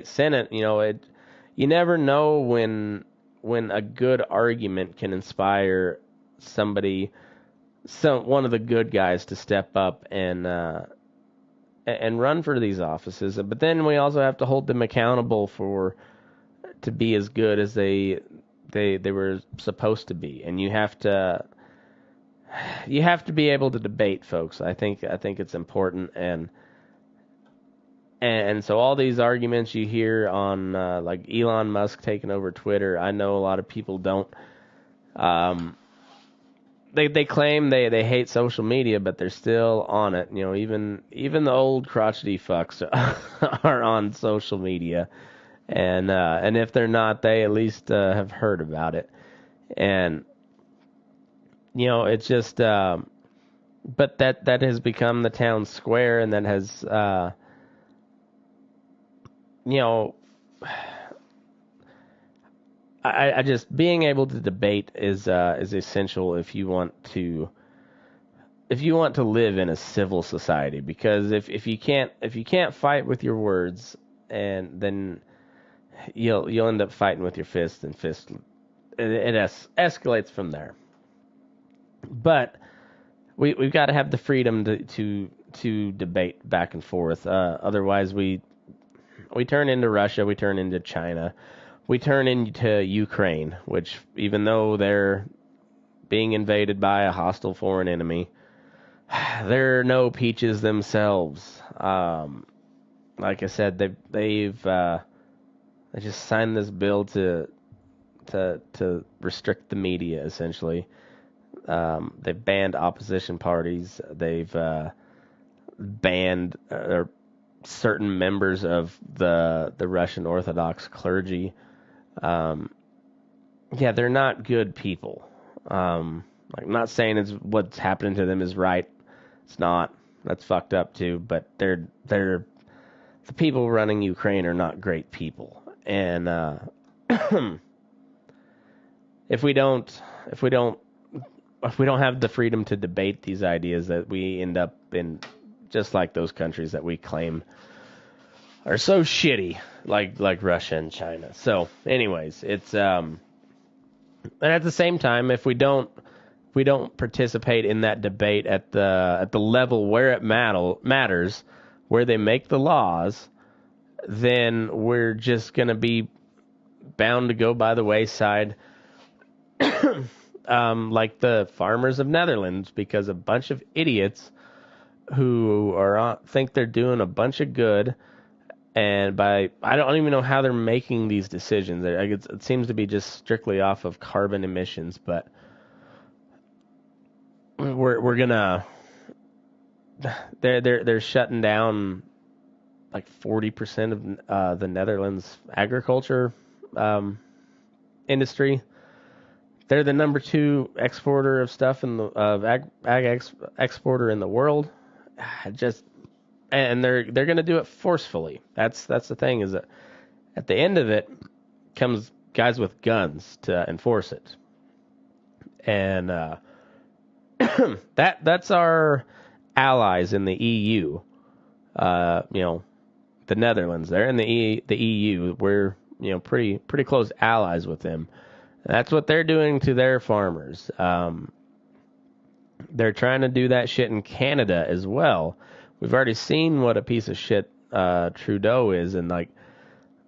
senate. You never know when a good argument can inspire one of the good guys to step up and run for these offices. But then we also have to hold them accountable to be as good as they were supposed to be. And you have to be able to debate, folks. I think it's important. And so all these arguments you hear on like Elon Musk taking over Twitter, I know a lot of people don't. They claim they hate social media, but they're still on it. Even the old crotchety fucks are on social media, and if they're not, they at least have heard about it. And it's just, but that has become the town square, and that has I just, being able to debate is essential if you want to live in a civil society, because if you can't fight with your words, and then you'll end up fighting with your fists, and it escalates from there. But we've got to have the freedom to debate back and forth. Otherwise we turn into Russia, we turn into China, we turn into Ukraine, which, even though they're being invaded by a hostile foreign enemy, they're no peaches themselves. Like I said, they just signed this bill to restrict the media, essentially. They've banned opposition parties. They've banned certain members of the Russian Orthodox clergy. They're not good people. I'm not saying what's happening to them is right. It's not. That's fucked up too. But the people running Ukraine are not great people. And if we don't have the freedom to debate these ideas, that we end up in just like those countries that we claim are so shitty, like Russia and China. So, anyways, it's And at the same time, if we don't participate in that debate at the level where it matters, where they make the laws, then we're just going to be bound to go by the wayside, like the farmers of Netherlands, because a bunch of idiots who think they're doing a bunch of good, and I don't even know how they're making these decisions. It seems to be just strictly off of carbon emissions, but we're gonna they're shutting down like 40% of the Netherlands agriculture industry. They're the number 2 exporter of stuff exporter in the world. And they're going to do it forcefully. That's the thing, is that at the end of it comes guys with guns to enforce it. And that's our allies in the EU. The Netherlands, they're in the EU. We're pretty close allies with them. That's what they're doing to their farmers. They're trying to do that shit in Canada as well. We've already seen what a piece of shit Trudeau is, and like,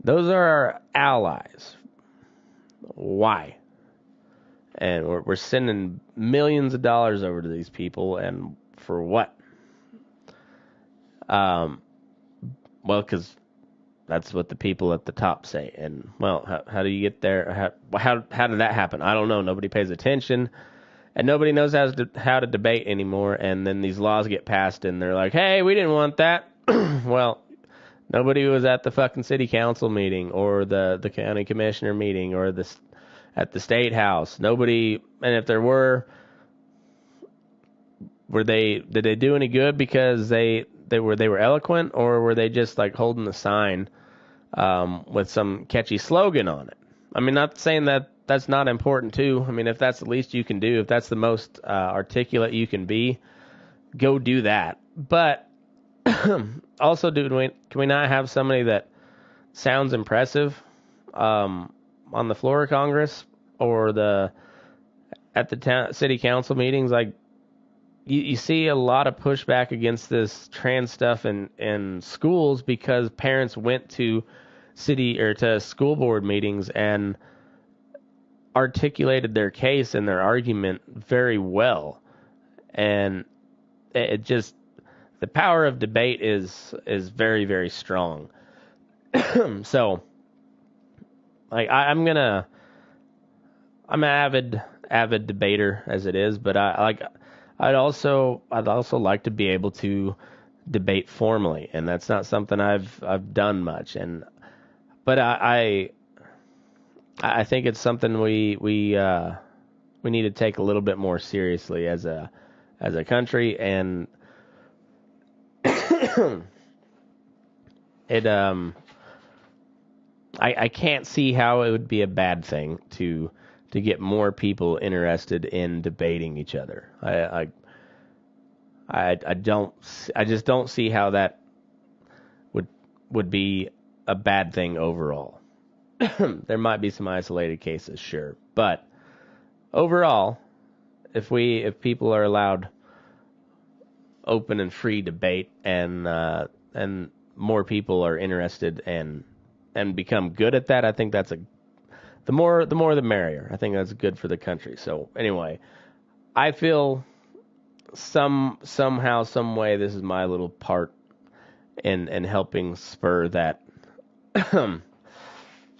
those are our allies. Why? And we're sending millions of dollars over to these people, and for what? Well, because that's what the people at the top say. And, well, how do you get there? How did that happen? I don't know. Nobody pays attention. And nobody knows how to debate anymore. And then these laws get passed, and they're like, hey, we didn't want that. Well, nobody was at the fucking city council meeting or the county commissioner meeting or at the state house. Nobody, and if there were did they do any good because they were eloquent, or were they just like holding the sign with some catchy slogan on it? I mean, not saying that that's not important too. I mean, if that's the least you can do, if that's the most articulate you can be, go do that. But also, can we not have somebody that sounds impressive on the floor of Congress or at the city council meetings? Like, you see a lot of pushback against this trans stuff in schools because parents went to city or to school board meetings and articulated their case and their argument very well. And it just, the power of debate is very, very strong. So, like, I'm an avid debater as it is, but I'd also like to be able to debate formally, and that's not something I've done much. But I think it's something we need to take a little bit more seriously as a country, and I can't see how it would be a bad thing to get more people interested in debating each other. I just don't see how that would be a bad thing overall. There might be some isolated cases, sure, but overall, if people are allowed open and free debate, and more people are interested and become good at that, I think that's the more the merrier. I think that's good for the country. So anyway, I feel somehow, some way, this is my little part in helping spur that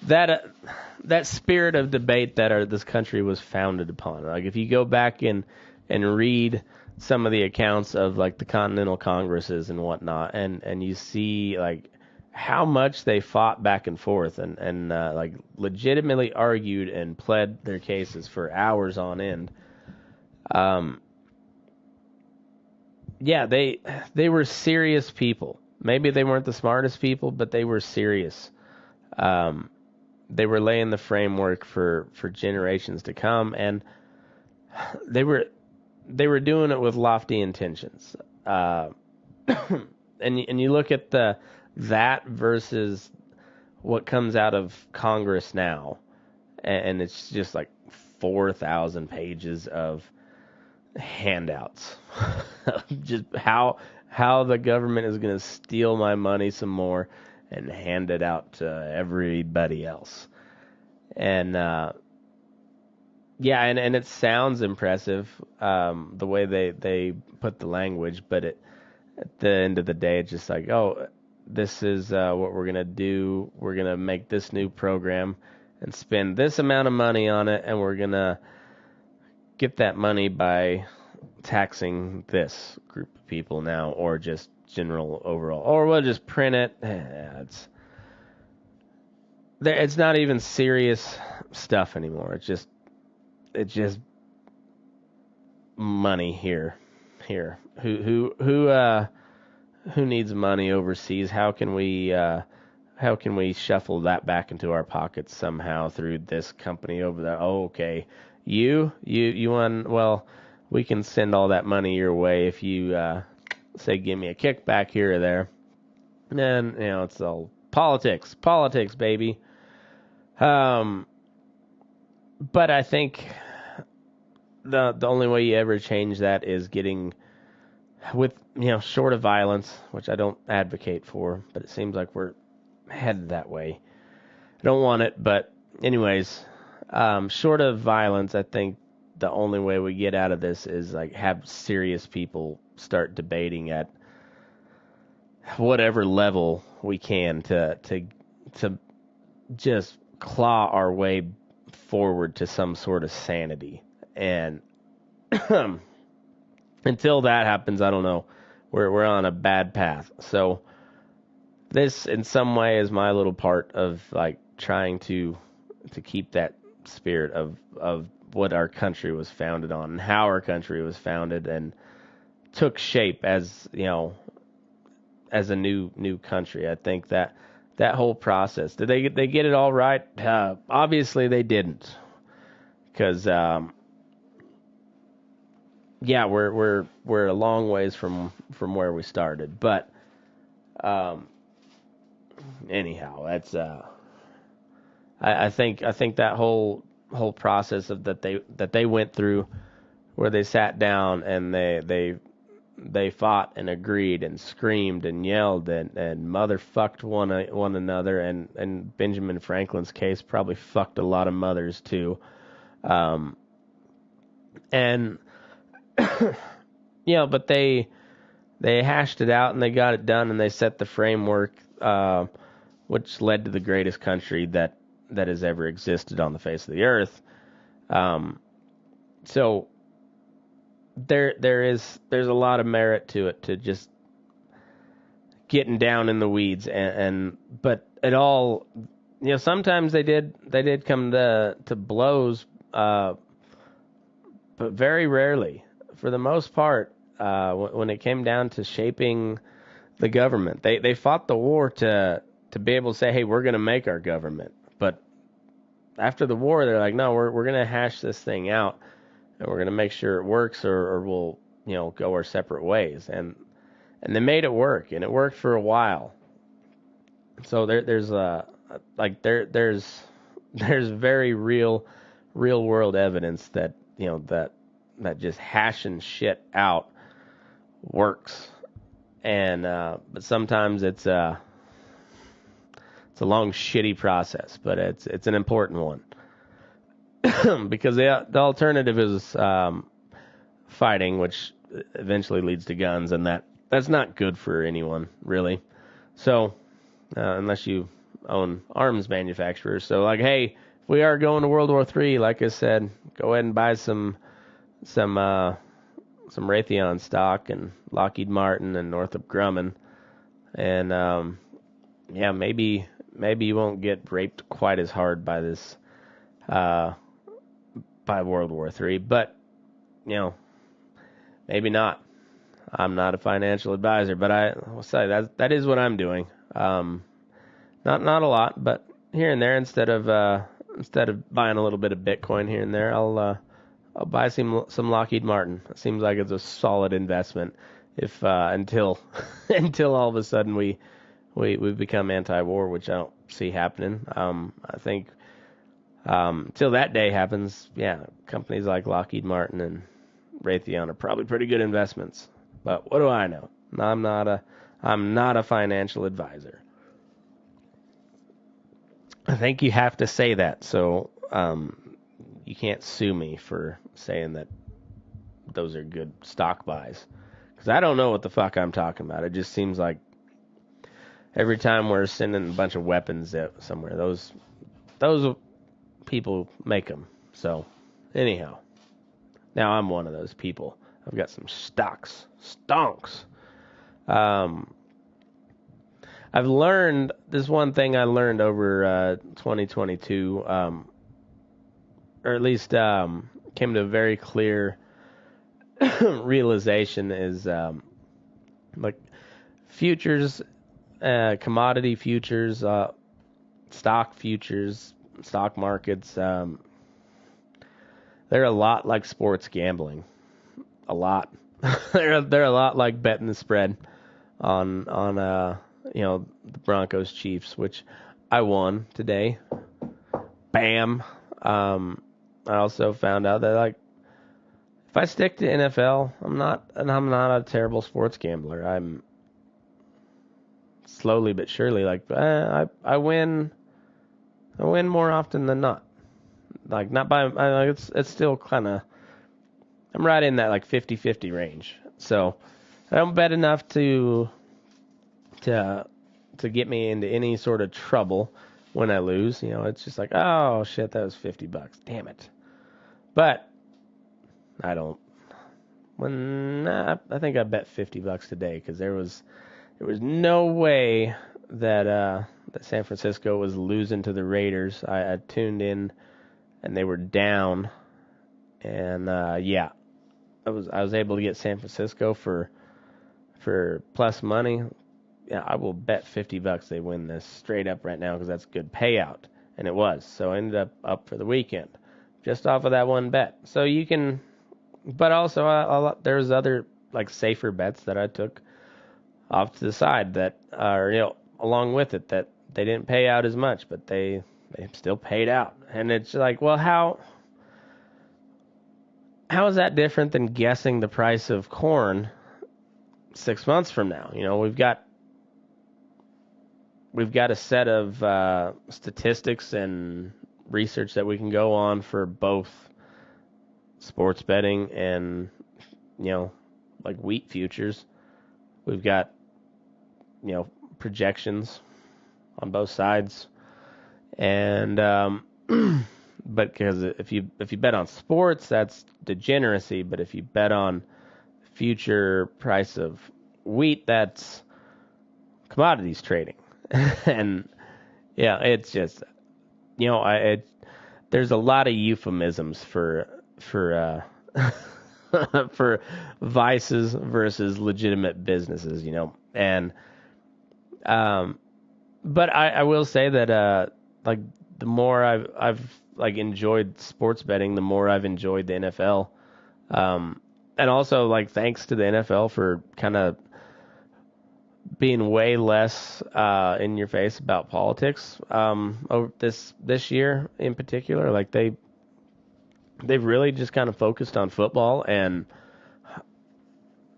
that spirit of debate that this country was founded upon. Like, if you go back and read some of the accounts of like the Continental Congresses and whatnot, and you see like how much they fought back and forth and like legitimately argued and pled their cases for hours on end. Yeah, they were serious people. Maybe they weren't the smartest people, but they were serious. They were laying the framework for generations to come, and they were doing it with lofty intentions. And you look at that versus what comes out of Congress now, and it's just like 4,000 pages of handouts. Just how the government is going to steal my money some more and hand it out to everybody else. And yeah, and it sounds impressive, the way they put the language, but at the end of the day, it's just like, oh, this is what we're going to do. We're going to make this new program and spend this amount of money on it, and we're going to get that money by taxing this group of people now, or just general overall, or we'll just print it. It's not even serious stuff anymore. It's just money here. Who needs money overseas? How can we shuffle that back into our pockets somehow through this company over there? Oh, okay. You want, well, we can send all that money your way if you say give me a kickback here or there. And then, it's all politics, baby. But I think the only way you ever change that is getting with, short of violence, which I don't advocate for, but it seems like we're headed that way. I don't want it, but anyways, short of violence, I think the only way we get out of this is like have serious people start debating at whatever level we can to just claw our way forward to some sort of sanity. And until that happens, I don't know. We're on a bad path. So this, in some way, is my little part of like trying to keep that spirit of what our country was founded on and how our country was founded and took shape as as a new country. I think that whole process, did they get it all right? Obviously they didn't, because yeah, we're a long ways from where we started. But anyhow, that's I think that whole process of that they went through, where they sat down and they fought and agreed and screamed and yelled and motherfucked one another, and Benjamin Franklin's case probably fucked a lot of mothers too. And but they hashed it out and they got it done, and they set the framework, which led to the greatest country that has ever existed on the face of the earth. So there's a lot of merit to it, to just getting down in the weeds, but it all, sometimes they did come to blows, but very rarely. For the most part, when it came down to shaping the government, they fought the war to be able to say, hey, we're going to make our government. But after the war, they're like, no, we're going to hash this thing out, and we're going to make sure it works, or we'll go our separate ways. And they made it work, and it worked for a while. So there's very real world evidence that that just hashing shit out works. And but sometimes it's a long shitty process, but it's an important one. Because the alternative is fighting, which eventually leads to guns, and that's not good for anyone, really. So unless you own arms manufacturers. So like, hey, if we are going to World War III, like I said, go ahead and buy some Raytheon stock and Lockheed Martin and Northrop Grumman, and maybe you won't get raped quite as hard by this by World War III, but maybe not. I'm not a financial advisor, but I will say that is what I'm doing. Not a lot, but here and there, instead of buying a little bit of Bitcoin here and there, I'll buy some Lockheed Martin. It seems like it's a solid investment. If until all of a sudden we become anti-war, which I don't see happening. I think Till that day happens, yeah, companies like Lockheed Martin and Raytheon are probably pretty good investments. But what do I know? I'm not a financial advisor. I think you have to say that, so you can't sue me for saying that those are good stock buys. Because I don't know what the fuck I'm talking about. It just seems like every time we're sending a bunch of weapons out somewhere, those people make them. So, anyhow, now I'm one of those people. I've got some stonks. I've learned, this one thing I learned over 2022, or at least came to a very clear realization is like futures, commodity futures, stock futures, stock markets, they're a lot like sports gambling. A lot. they're a lot like betting the spread on the Broncos Chiefs, which I won today. Bam. I also found out that like if I stick to NFL, I'm not a terrible sports gambler. I'm slowly but surely like I win more often than not. Like not by it's still kind of I'm right in that like 50-50 range. So I don't bet enough to get me into any sort of trouble when I lose. It's just like, oh shit, that was $50. Damn it. But I don't. I think I bet $50 today because there was no way that San Francisco was losing to the Raiders. I tuned in and they were down, and I was able to get San Francisco for plus money. Yeah, I will bet $50 they win this straight up right now because that's good payout, and it was. So I ended up for the weekend just off of that one bet. So you can, but also there's other like safer bets that I took off to the side that are along with it that they didn't pay out as much, but they still paid out, and it's like, well, how is that different than guessing the price of corn 6 months from now? We've got a set of statistics and research that we can go on for both sports betting and, like wheat futures. We've got, projections on both sides. And, but because if you bet on sports, that's degeneracy. But if you bet on future price of wheat, that's commodities trading. And yeah, it's just there's a lot of euphemisms for for vices versus legitimate businesses, and but I will say that like the more I've like enjoyed sports betting, the more I've enjoyed the NFL, and also like thanks to the NFL for kind of being way less in your face about politics over this year in particular. Like they've really just kind of focused on football, and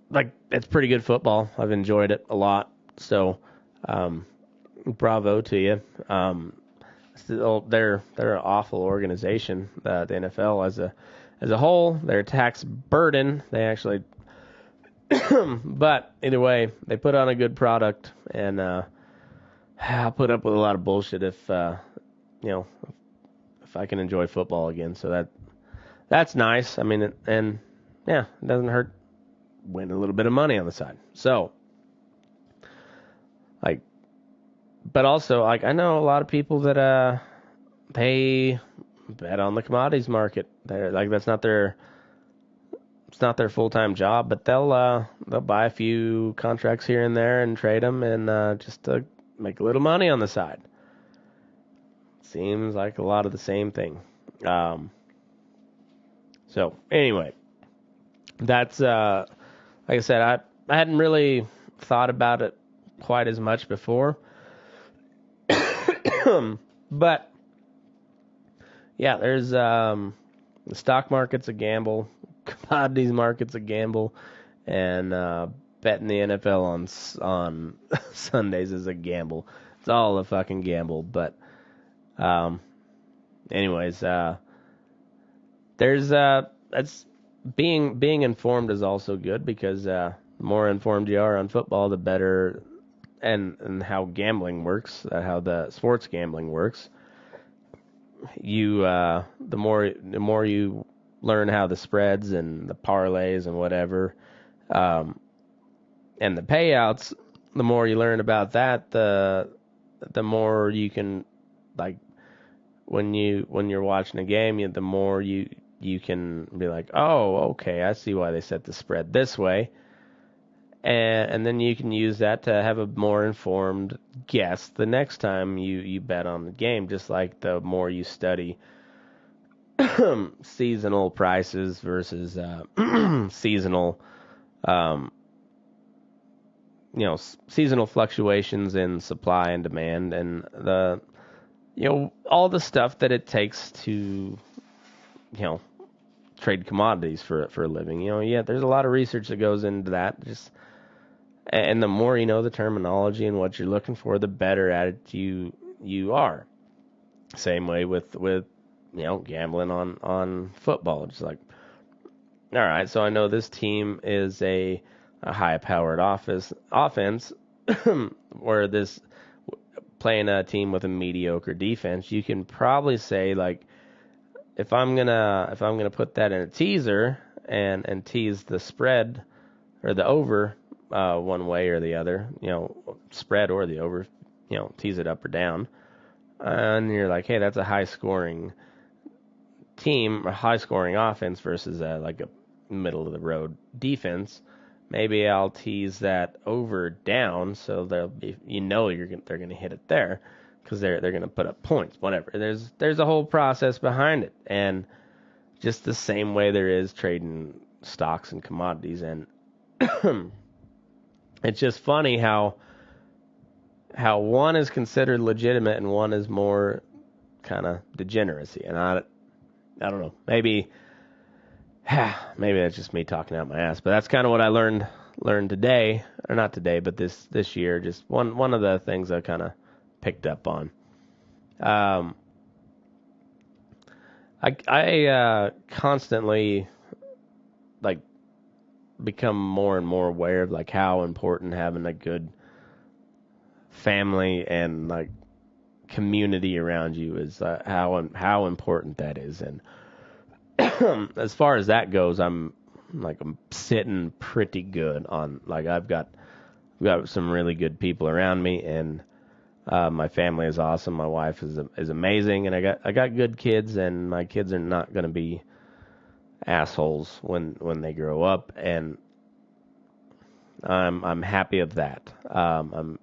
like it's pretty good football. I've enjoyed it a lot. So bravo to you. Still, they're an awful organization, the NFL as a whole. Their tax burden, they actually. But either way, they put on a good product, and I'll put up with a lot of bullshit if I can enjoy football again. So that's nice. I mean, it doesn't hurt win a little bit of money on the side. So, like, but also like I know a lot of people that they bet on the commodities market. They're like it's not their full-time job, but they'll buy a few contracts here and there and trade them, and just to make a little money on the side. Seems like a lot of the same thing. So anyway, that's like I said, I hadn't really thought about it quite as much before, but yeah, there's the stock market's a gamble, commodities market's a gamble, and betting the NFL on Sundays is a gamble. It's all a fucking gamble. But um, anyways, there's that's being informed is also good because the more informed you are on football, the better, and how gambling works, how the sports gambling works. You the more you learn how the spreads and the parlays and whatever, um, and the payouts, the more you learn about that, the more you can, like, when you're watching a game, the more you can be like, oh, okay, I see why they set the spread this way, and then you can use that to have a more informed guess the next time you bet on the game. Just like the more you study seasonal prices versus seasonal, um, seasonal fluctuations in supply and demand, and all the stuff that it takes to, trade commodities for a living. Yeah, there's a lot of research that goes into that. And the more you know the terminology and what you're looking for, the better at it you are. Same way with gambling on football. It's like, all right, so I know this team is a high-powered offense, where this playing a team with a mediocre defense. You can probably say, like, if I'm gonna put that in a teaser and tease the spread or the over one way or the other, spread or the over, tease it up or down, and you're like, hey, that's a high-scoring team, a high-scoring offense versus like a middle-of-the-road defense. Maybe I'll tease that over down, so they'll be, they're gonna hit it there because they're gonna put up points. Whatever. There's a whole process behind it, and just the same way there is trading stocks and commodities, and it's just funny how one is considered legitimate and one is more kind of degeneracy. And I don't know. Maybe that's just me talking out my ass, but that's kind of what I learned today, or not today, but this year. Just one of the things I kind of picked up on. I constantly, like, become more and more aware of, like, how important having a good family and, like, community around you is, how important that is. And as far as that goes, I'm sitting pretty good on, like, I've got some really good people around me, and my family is awesome. My wife is amazing, and I got good kids, and my kids are not going to be assholes when they grow up, and I'm happy of that. I'm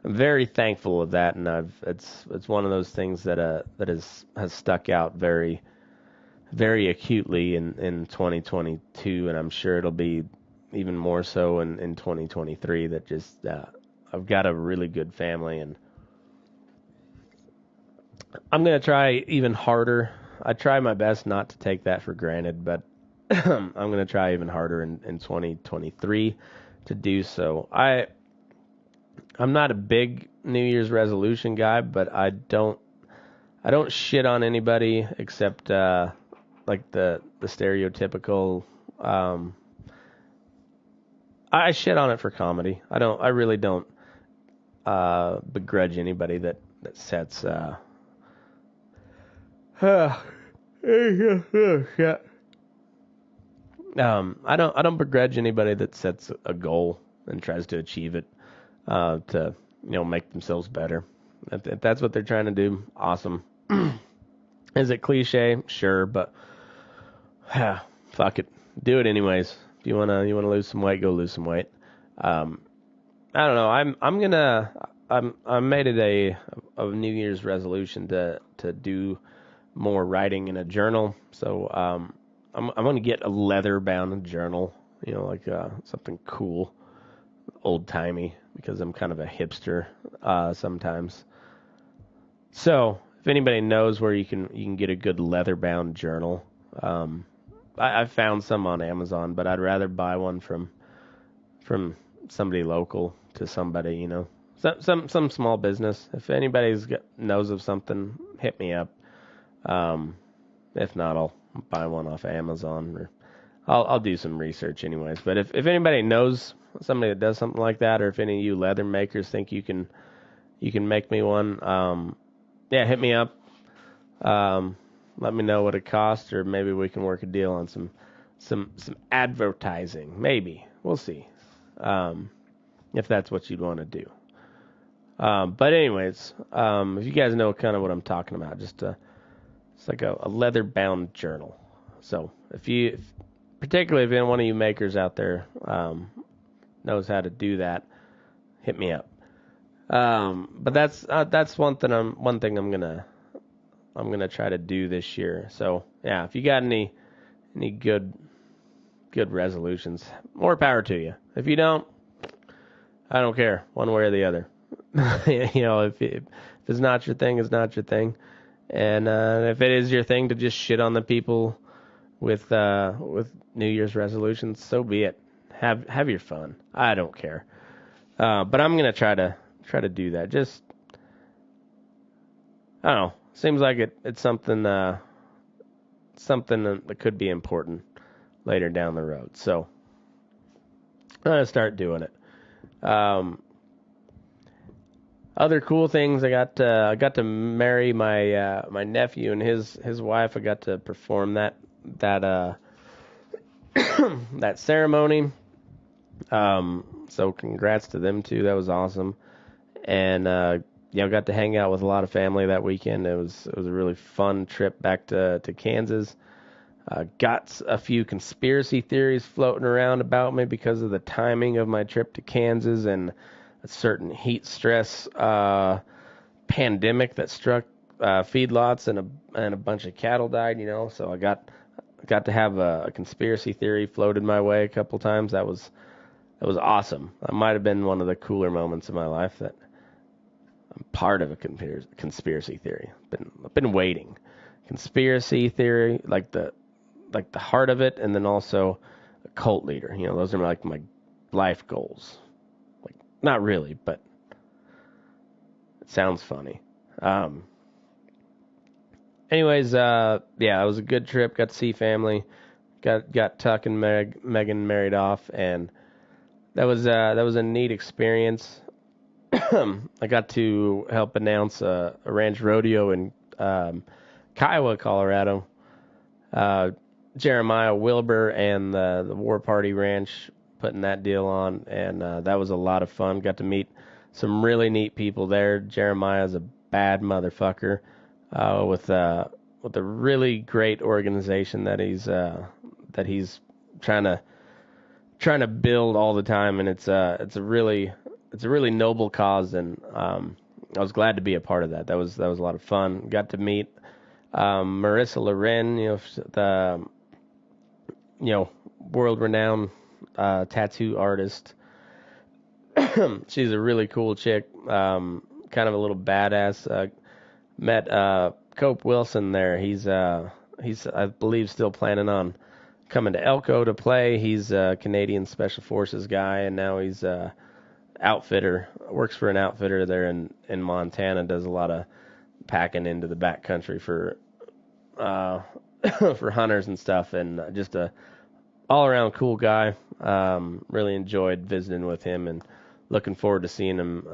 very thankful of that, and it's one of those things that has stuck out very, very acutely in 2022, and I'm sure it'll be even more so in 2023. That just I've got a really good family, and I'm gonna try even harder. I try my best not to take that for granted, but I'm gonna try even harder in 2023 to do so. I'm not a big New Year's resolution guy, but I don't shit on anybody except like the stereotypical. I shit on it for comedy. I really don't begrudge anybody that sets. I don't begrudge anybody that sets a goal and tries to achieve it, to make themselves better. If that's what they're trying to do, awesome. Is it cliche? Sure, but fuck it, do it anyways. If you wanna lose some weight, go lose some weight. I don't know. I made it a New Year's resolution to do more writing in a journal. So I'm gonna get a leather bound journal, like something cool, old timey, because I'm kind of a hipster sometimes. So if anybody knows where you can get a good leather bound journal, I found some on Amazon, but I'd rather buy one from somebody local to somebody, you know, some small business. If anybody's knows of something, hit me up. If not, I'll buy one off Amazon, or I'll do some research anyways. But if anybody knows somebody that does something like that, or if any of you leather makers think you can make me one, yeah, hit me up. Let me know what it costs, or maybe we can work a deal on some advertising. Maybe we'll see. If that's what you'd want to do. But anyways, if you guys know kind of what I'm talking about, it's like a leather bound journal. So particularly if any one of you makers out there knows how to do that, hit me up. But that's one thing I'm gonna try to do this year. So yeah, if you got any good resolutions, more power to you. If you don't, I don't care one way or the other. You know, if it's not your thing, it's not your thing. And if it is your thing to just shit on the people with New Year's resolutions, so be it. Have your fun. I don't care. But I'm gonna try to do that. Just, I don't know. Seems like it's something that could be important later down the road. So I'm gonna start doing it. Other cool things, I got to marry my nephew and his wife. I got to perform that that ceremony. So congrats to them too. That was awesome. And I got to hang out with a lot of family that weekend. It was a really fun trip back to Kansas. Got a few conspiracy theories floating around about me because of the timing of my trip to Kansas and a certain heat stress pandemic that struck feedlots and a bunch of cattle died. You know, so I got to have a conspiracy theory floated my way a couple times. That was awesome. That might have been one of the cooler moments of my life, that I'm part of a conspiracy theory. I've been waiting. Conspiracy theory, like the heart of it, and then also a cult leader. You know, those are like my life goals. Like, not really, but it sounds funny. Anyways, yeah, it was a good trip. Got to see family. Got Tuck and Megan married off, and that was a neat experience. I got to help announce a ranch rodeo in Kiowa, Colorado. Jeremiah Wilbur and the War Party Ranch putting that deal on, and that was a lot of fun. Got to meet some really neat people there. Jeremiah's a bad motherfucker with a really great organization that he's trying to build all the time, and it's a really noble cause, and I was glad to be a part of that. That was a lot of fun. Got to meet Marissa Loren, the world-renowned tattoo artist. She's a really cool chick, kind of a little badass. Met Cope Wilson there. He's I believe still planning on coming to Elko to play. He's a Canadian Special Forces guy, and now he's outfitter. Works for an outfitter there in Montana. Does a lot of packing into the backcountry for for hunters and stuff, and just a all around cool guy. Really enjoyed visiting with him, and looking forward to seeing him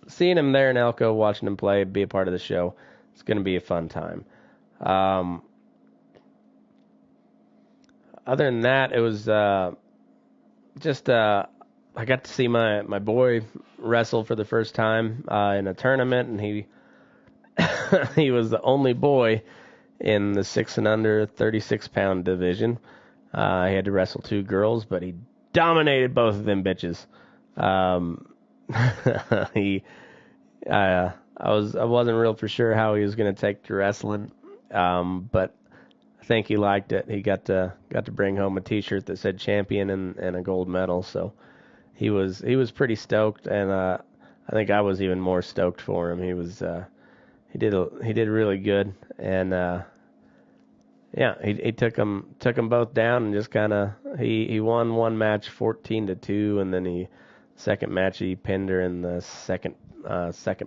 seeing him there in Elko, watching him play, be a part of the show. It's going to be a fun time. Other than that, it was just I got to see my boy wrestle for the first time in a tournament, and he he was the only boy in the 6 and under 36-pound division. He had to wrestle 2 girls, but he dominated both of them bitches. I wasn't real for sure how he was going to take to wrestling, but I think he liked it. He got to bring home a T-shirt that said champion and a gold medal, so he was pretty stoked, and I think I was even more stoked for him. He he did really good, and yeah, he took them both down, and just kind of he won one match 14-2, and then second match he pinned her in the second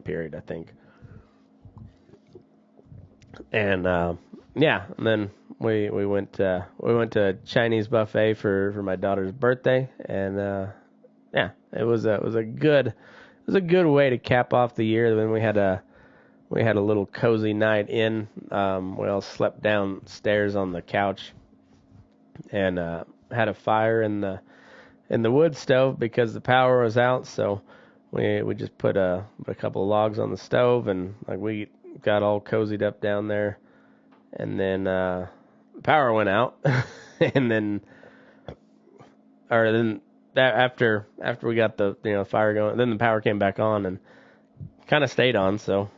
period, I think. And yeah, and then we went to a Chinese buffet for my daughter's birthday, and yeah, it was a good way to cap off the year. Then we had a little cozy night in. We all slept downstairs on the couch, and had a fire in the wood stove because the power was out. So we just put a couple of logs on the stove, and like we got all cozied up down there. And then power went out, and then that after we got the fire going, then the power came back on and kind of stayed on. So,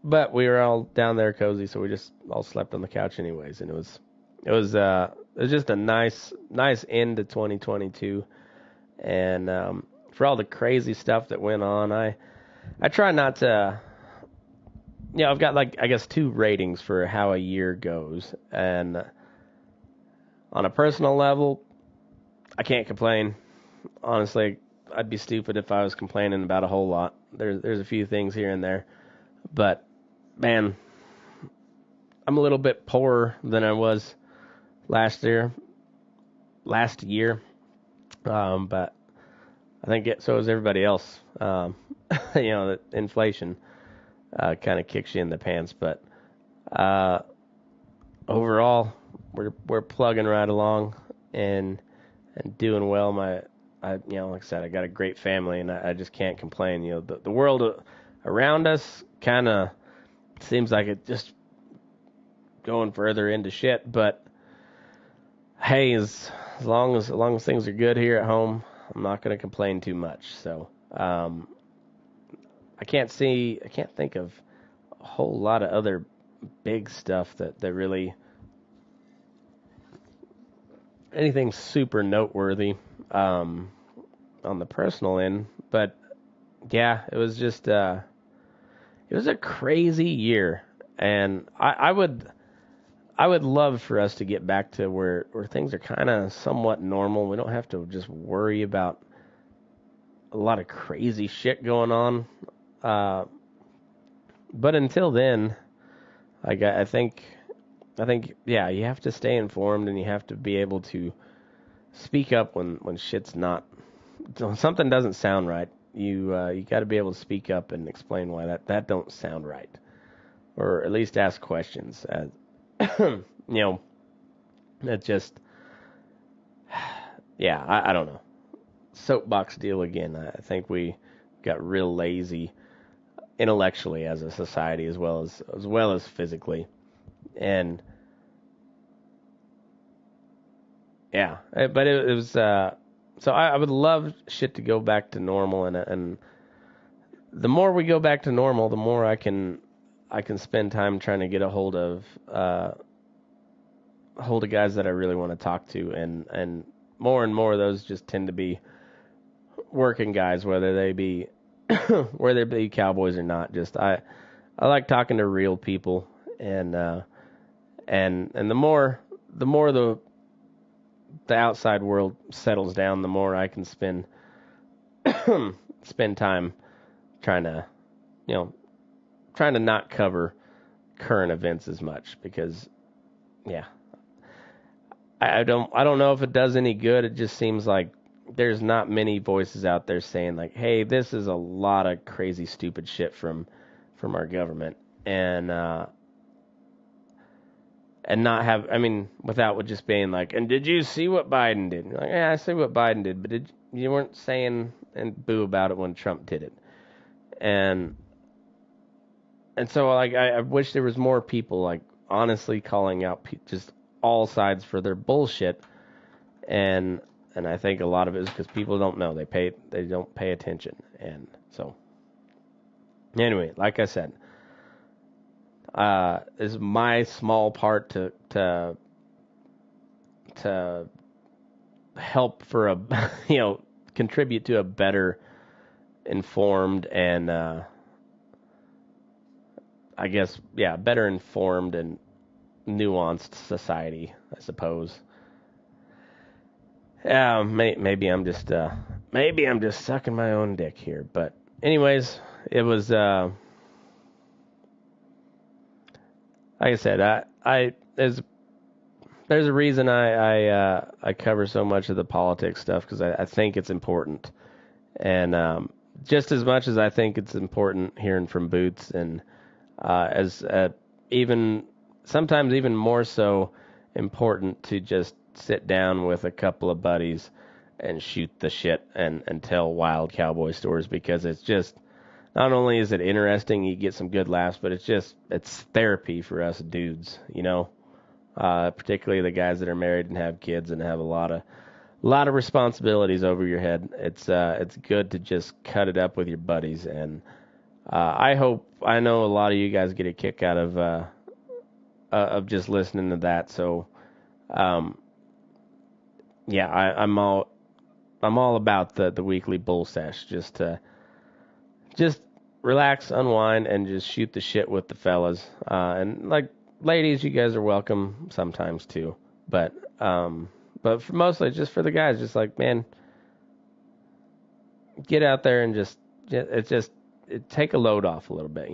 but we were all down there cozy, so we just all slept on the couch anyways, and it was just a nice end to 2022, and for all the crazy stuff that went on, I try not to. I've got I guess 2 ratings for how a year goes, and on a personal level, I can't complain. Honestly, I'd be stupid if I was complaining about a whole lot. There's a few things here and there, but man, I'm a little bit poorer than I was last year. But I think so is everybody else. The inflation kind of kicks you in the pants, but overall, we're plugging right along and doing well. Like I said, I got a great family, and I just can't complain. The world around us kind of seems like it just going further into shit, but hey, as long as things are good here at home, I'm not going to complain too much. So I can't think of a whole lot of other big stuff that really anything super noteworthy on the personal end. But yeah, it was just it was a crazy year, and I would love for us to get back to where things are kind of somewhat normal. We don't have to just worry about a lot of crazy shit going on. But until then, I think, yeah, you have to stay informed, and you have to be able to speak up when shit's not, something doesn't sound right. You got to be able to speak up and explain why that don't sound right, or at least ask questions. It just, yeah, I don't know. Soapbox deal again. I think we got real lazy intellectually as a society, as well as physically, and yeah. But it was so I would love shit to go back to normal, and the more we go back to normal, the more I can spend time trying to get a hold of guys that I really want to talk to, and more of those just tend to be working guys, whether they be cowboys or not. Just I like talking to real people, and the more the outside world settles down, the more I can spend time trying to not cover current events as much, because yeah, I don't know if it does any good. It just seems like there's not many voices out there saying like, hey, this is a lot of crazy stupid shit from our government, and not have, without just being like, and did you see what Biden did? Like, yeah, I see what Biden did, but you weren't saying and boo about it when Trump did it. And so like I wish there was more people like honestly calling out just all sides for their bullshit, and I think a lot of it is because people don't know, they don't pay attention. And so anyway, like I said, is my small part to help for a contribute to a better informed and I guess, better informed and nuanced society, I suppose. Yeah, maybe I'm just sucking my own dick here, but anyways, it was like I said, there's a reason I cover so much of the politics stuff, because I think it's important, and just as much as I think it's important hearing from Boots, and as even sometimes even more so important to just sit down with a couple of buddies and shoot the shit and tell wild cowboy stories, because it's just, not only is it interesting, you get some good laughs, but it's therapy for us dudes, particularly the guys that are married and have kids and have a lot of responsibilities over your head. It's good to just cut it up with your buddies, and I know a lot of you guys get a kick out of just listening to that. So, I'm all about the weekly bull sesh, just relax, unwind, and just shoot the shit with the fellas. And like ladies, you guys are welcome sometimes too. But mostly just for the guys, just like, man, get out there and take a load off a little bit,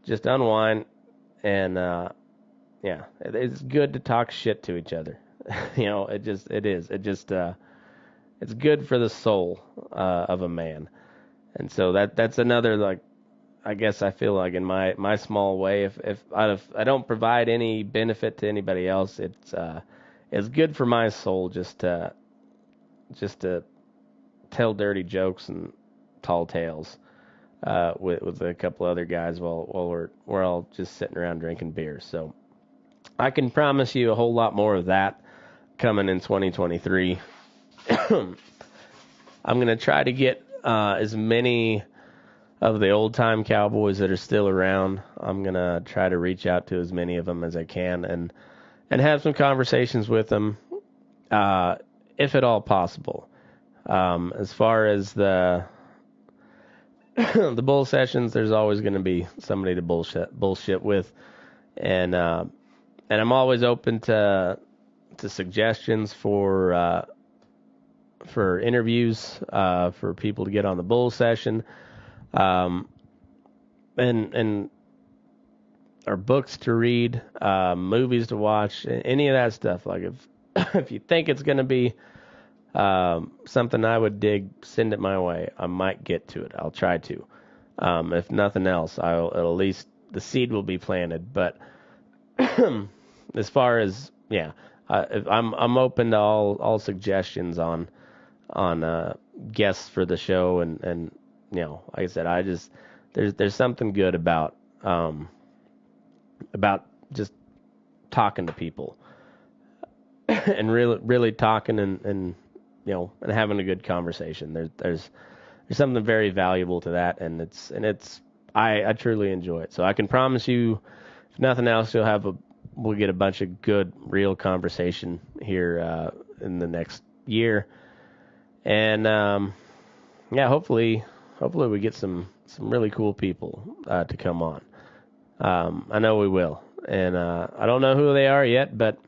just unwind, and it's good to talk shit to each other. It's good for the soul of a man. And so that's another, like, I guess I feel like in my small way, if I don't provide any benefit to anybody else, it's good for my soul just to tell dirty jokes and tall tales with a couple other guys while we're all just sitting around drinking beer. So I can promise you a whole lot more of that coming in 2023. I'm gonna try to get as many of the old time cowboys that are still around. I'm gonna try to reach out to as many of them as I can and have some conversations with them, if at all possible. As far as the the bull sessions, there's always going to be somebody to bullshit with, and I'm always open to suggestions for interviews, for people to get on the bull session, and or books to read, movies to watch, any of that stuff. Like if you think it's going to be something I would dig, send it my way. I might get to it. I'll try to. If nothing else, at least the seed will be planted. But as far as I'm open to all suggestions on guests for the show, and like I said, there's something good about just talking to people and really talking and having a good conversation. There's something very valuable to that, and I truly enjoy it. So I can promise you, if nothing else, we'll get a bunch of good, real conversation here in the next year, and hopefully we get some really cool people to come on. I know we will, and I don't know who they are yet, but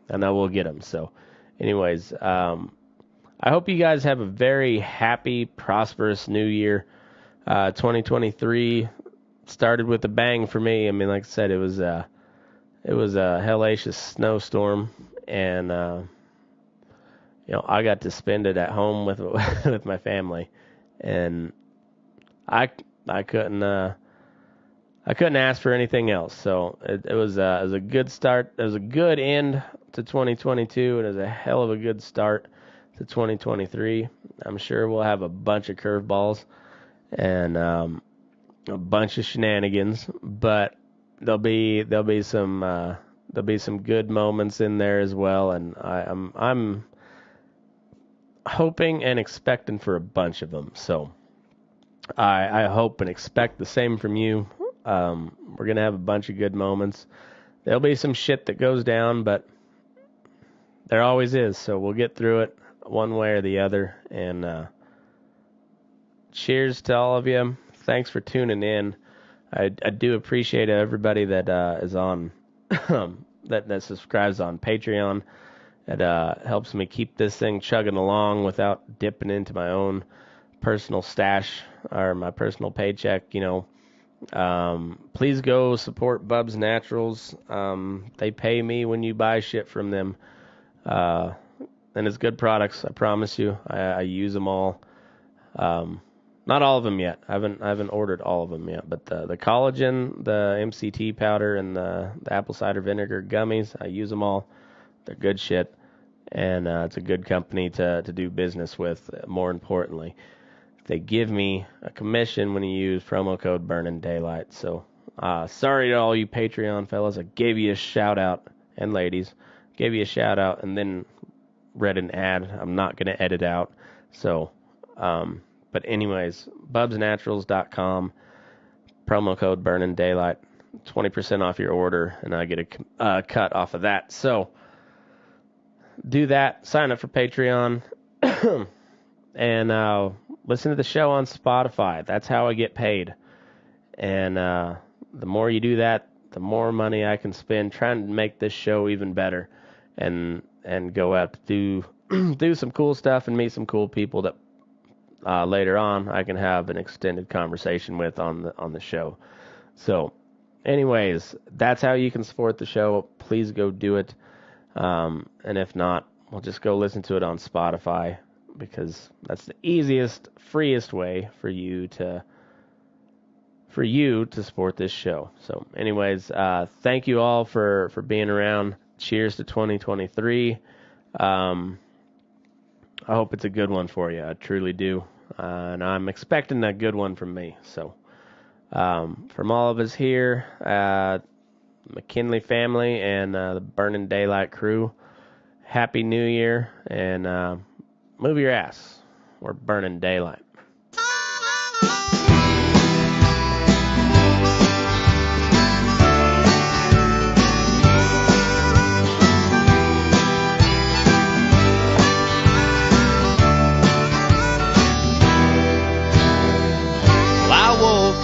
I know we'll get them. So, anyways, I hope you guys have a very happy, prosperous new year. 2023 started with a bang for me. I mean, like I said, it was a hellacious snowstorm, and I got to spend it at home with with my family, and I couldn't ask for anything else. So it was a good start. It was a good end to 2022, and it was a hell of a good start to 2023. I'm sure we'll have a bunch of curveballs and a bunch of shenanigans, but there'll be some good moments in there as well, and I'm hoping and expecting for a bunch of them. So I hope and expect the same from you. We're gonna have a bunch of good moments. There'll be some shit that goes down, but there always is. So we'll get through it one way or the other. And cheers to all of you. Thanks for tuning in. I do appreciate everybody that is on that subscribes on Patreon. It helps me keep this thing chugging along without dipping into my own personal stash or my personal paycheck. Please go support Bub's Naturals. They pay me when you buy shit from them, and it's good products. I promise you. I use them all. Not all of them yet. I haven't ordered all of them yet. But the collagen, the MCT powder, and the apple cider vinegar gummies, I use them all. They're good shit, and it's a good company to do business with. More importantly, they give me a commission when you use promo code Burnin Daylight. So sorry to all you Patreon fellas. I gave you a shout out, and ladies, gave you a shout out, and then read an ad. I'm not gonna edit out. So. But anyways, bubsnaturals.com, promo code Burnin Daylight, 20% off your order, and I get a cut off of that. So do that. Sign up for Patreon, and listen to the show on Spotify. That's how I get paid. And the more you do that, the more money I can spend trying to make this show even better, and go out to do some cool stuff and meet some cool people that later on I can have an extended conversation with on the show. So anyways, that's how you can support the show. Please go do it. And if not, well, just go listen to it on Spotify, because that's the easiest, freest way for you to support this show. So anyways, thank you all for being around. Cheers to 2023. I hope it's a good one for you. I truly do. And I'm expecting a good one from me. So, from all of us here, McKinley family and the Burnin Daylight crew, Happy New Year, and move your ass. We're Burnin Daylight.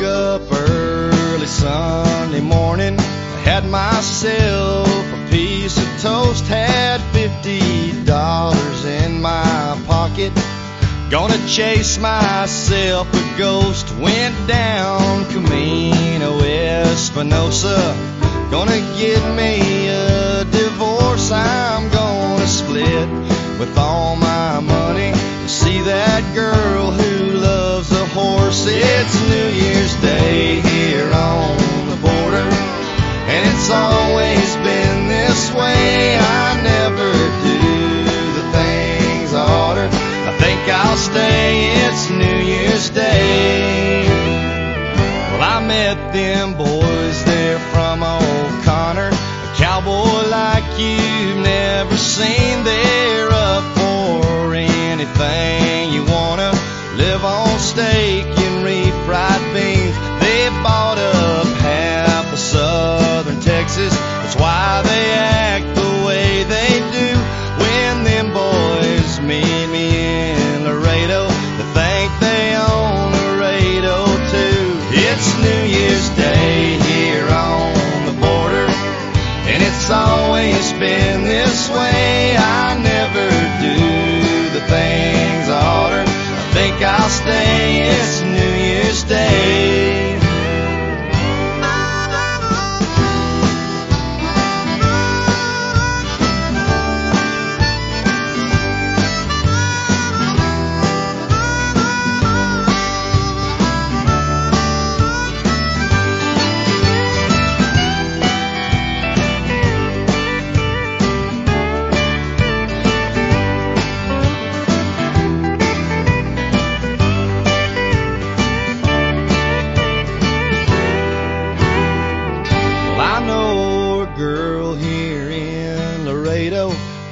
Up early Sunday morning, I had myself a piece of toast, had $50 in my pocket, gonna chase myself a ghost, went down Camino Espinosa, gonna get me a divorce, I'm gonna split with all my money, see that girl who loves a horse. It's New Year's Day here on the border, and it's always been this way. I never do the things I oughter. I think I'll stay. It's New Year's Day. Well, I met them boys there from old Connor, a cowboy like you've never seen. They're up for anything you wanna. Live on steak and refried beans. They bought up half of southern Texas. That's why they act the way they do. When them boys meet me in Laredo, they think they own Laredo too. It's New Year's Day here on the border, and it's always been this way. I never do the things I oughter. I think I'll stay. It's New Year's Day.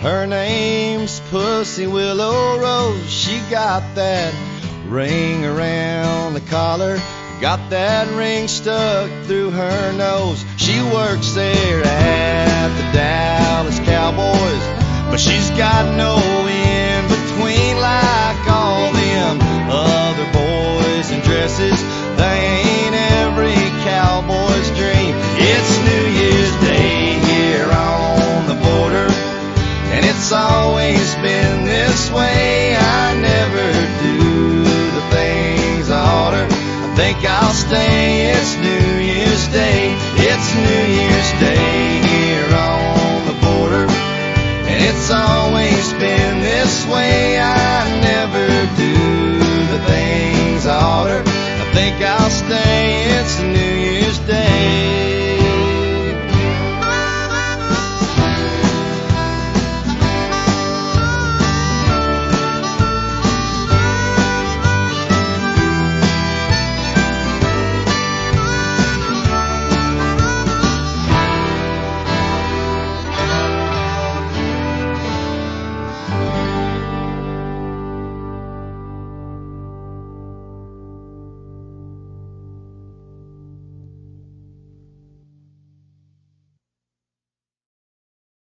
Her name's Pussy Willow Rose. She got that ring around the collar, got that ring stuck through her nose. She works there at the Dallas Cowboys, but she's got no in between like all them other boys in dresses. They ain't every cowboy this way. I never do the things I oughter. I think I'll stay. It's New Year's Day. It's New Year's Day here on the border. And it's always been this way. I never do the things I oughter. I think I'll stay. It's New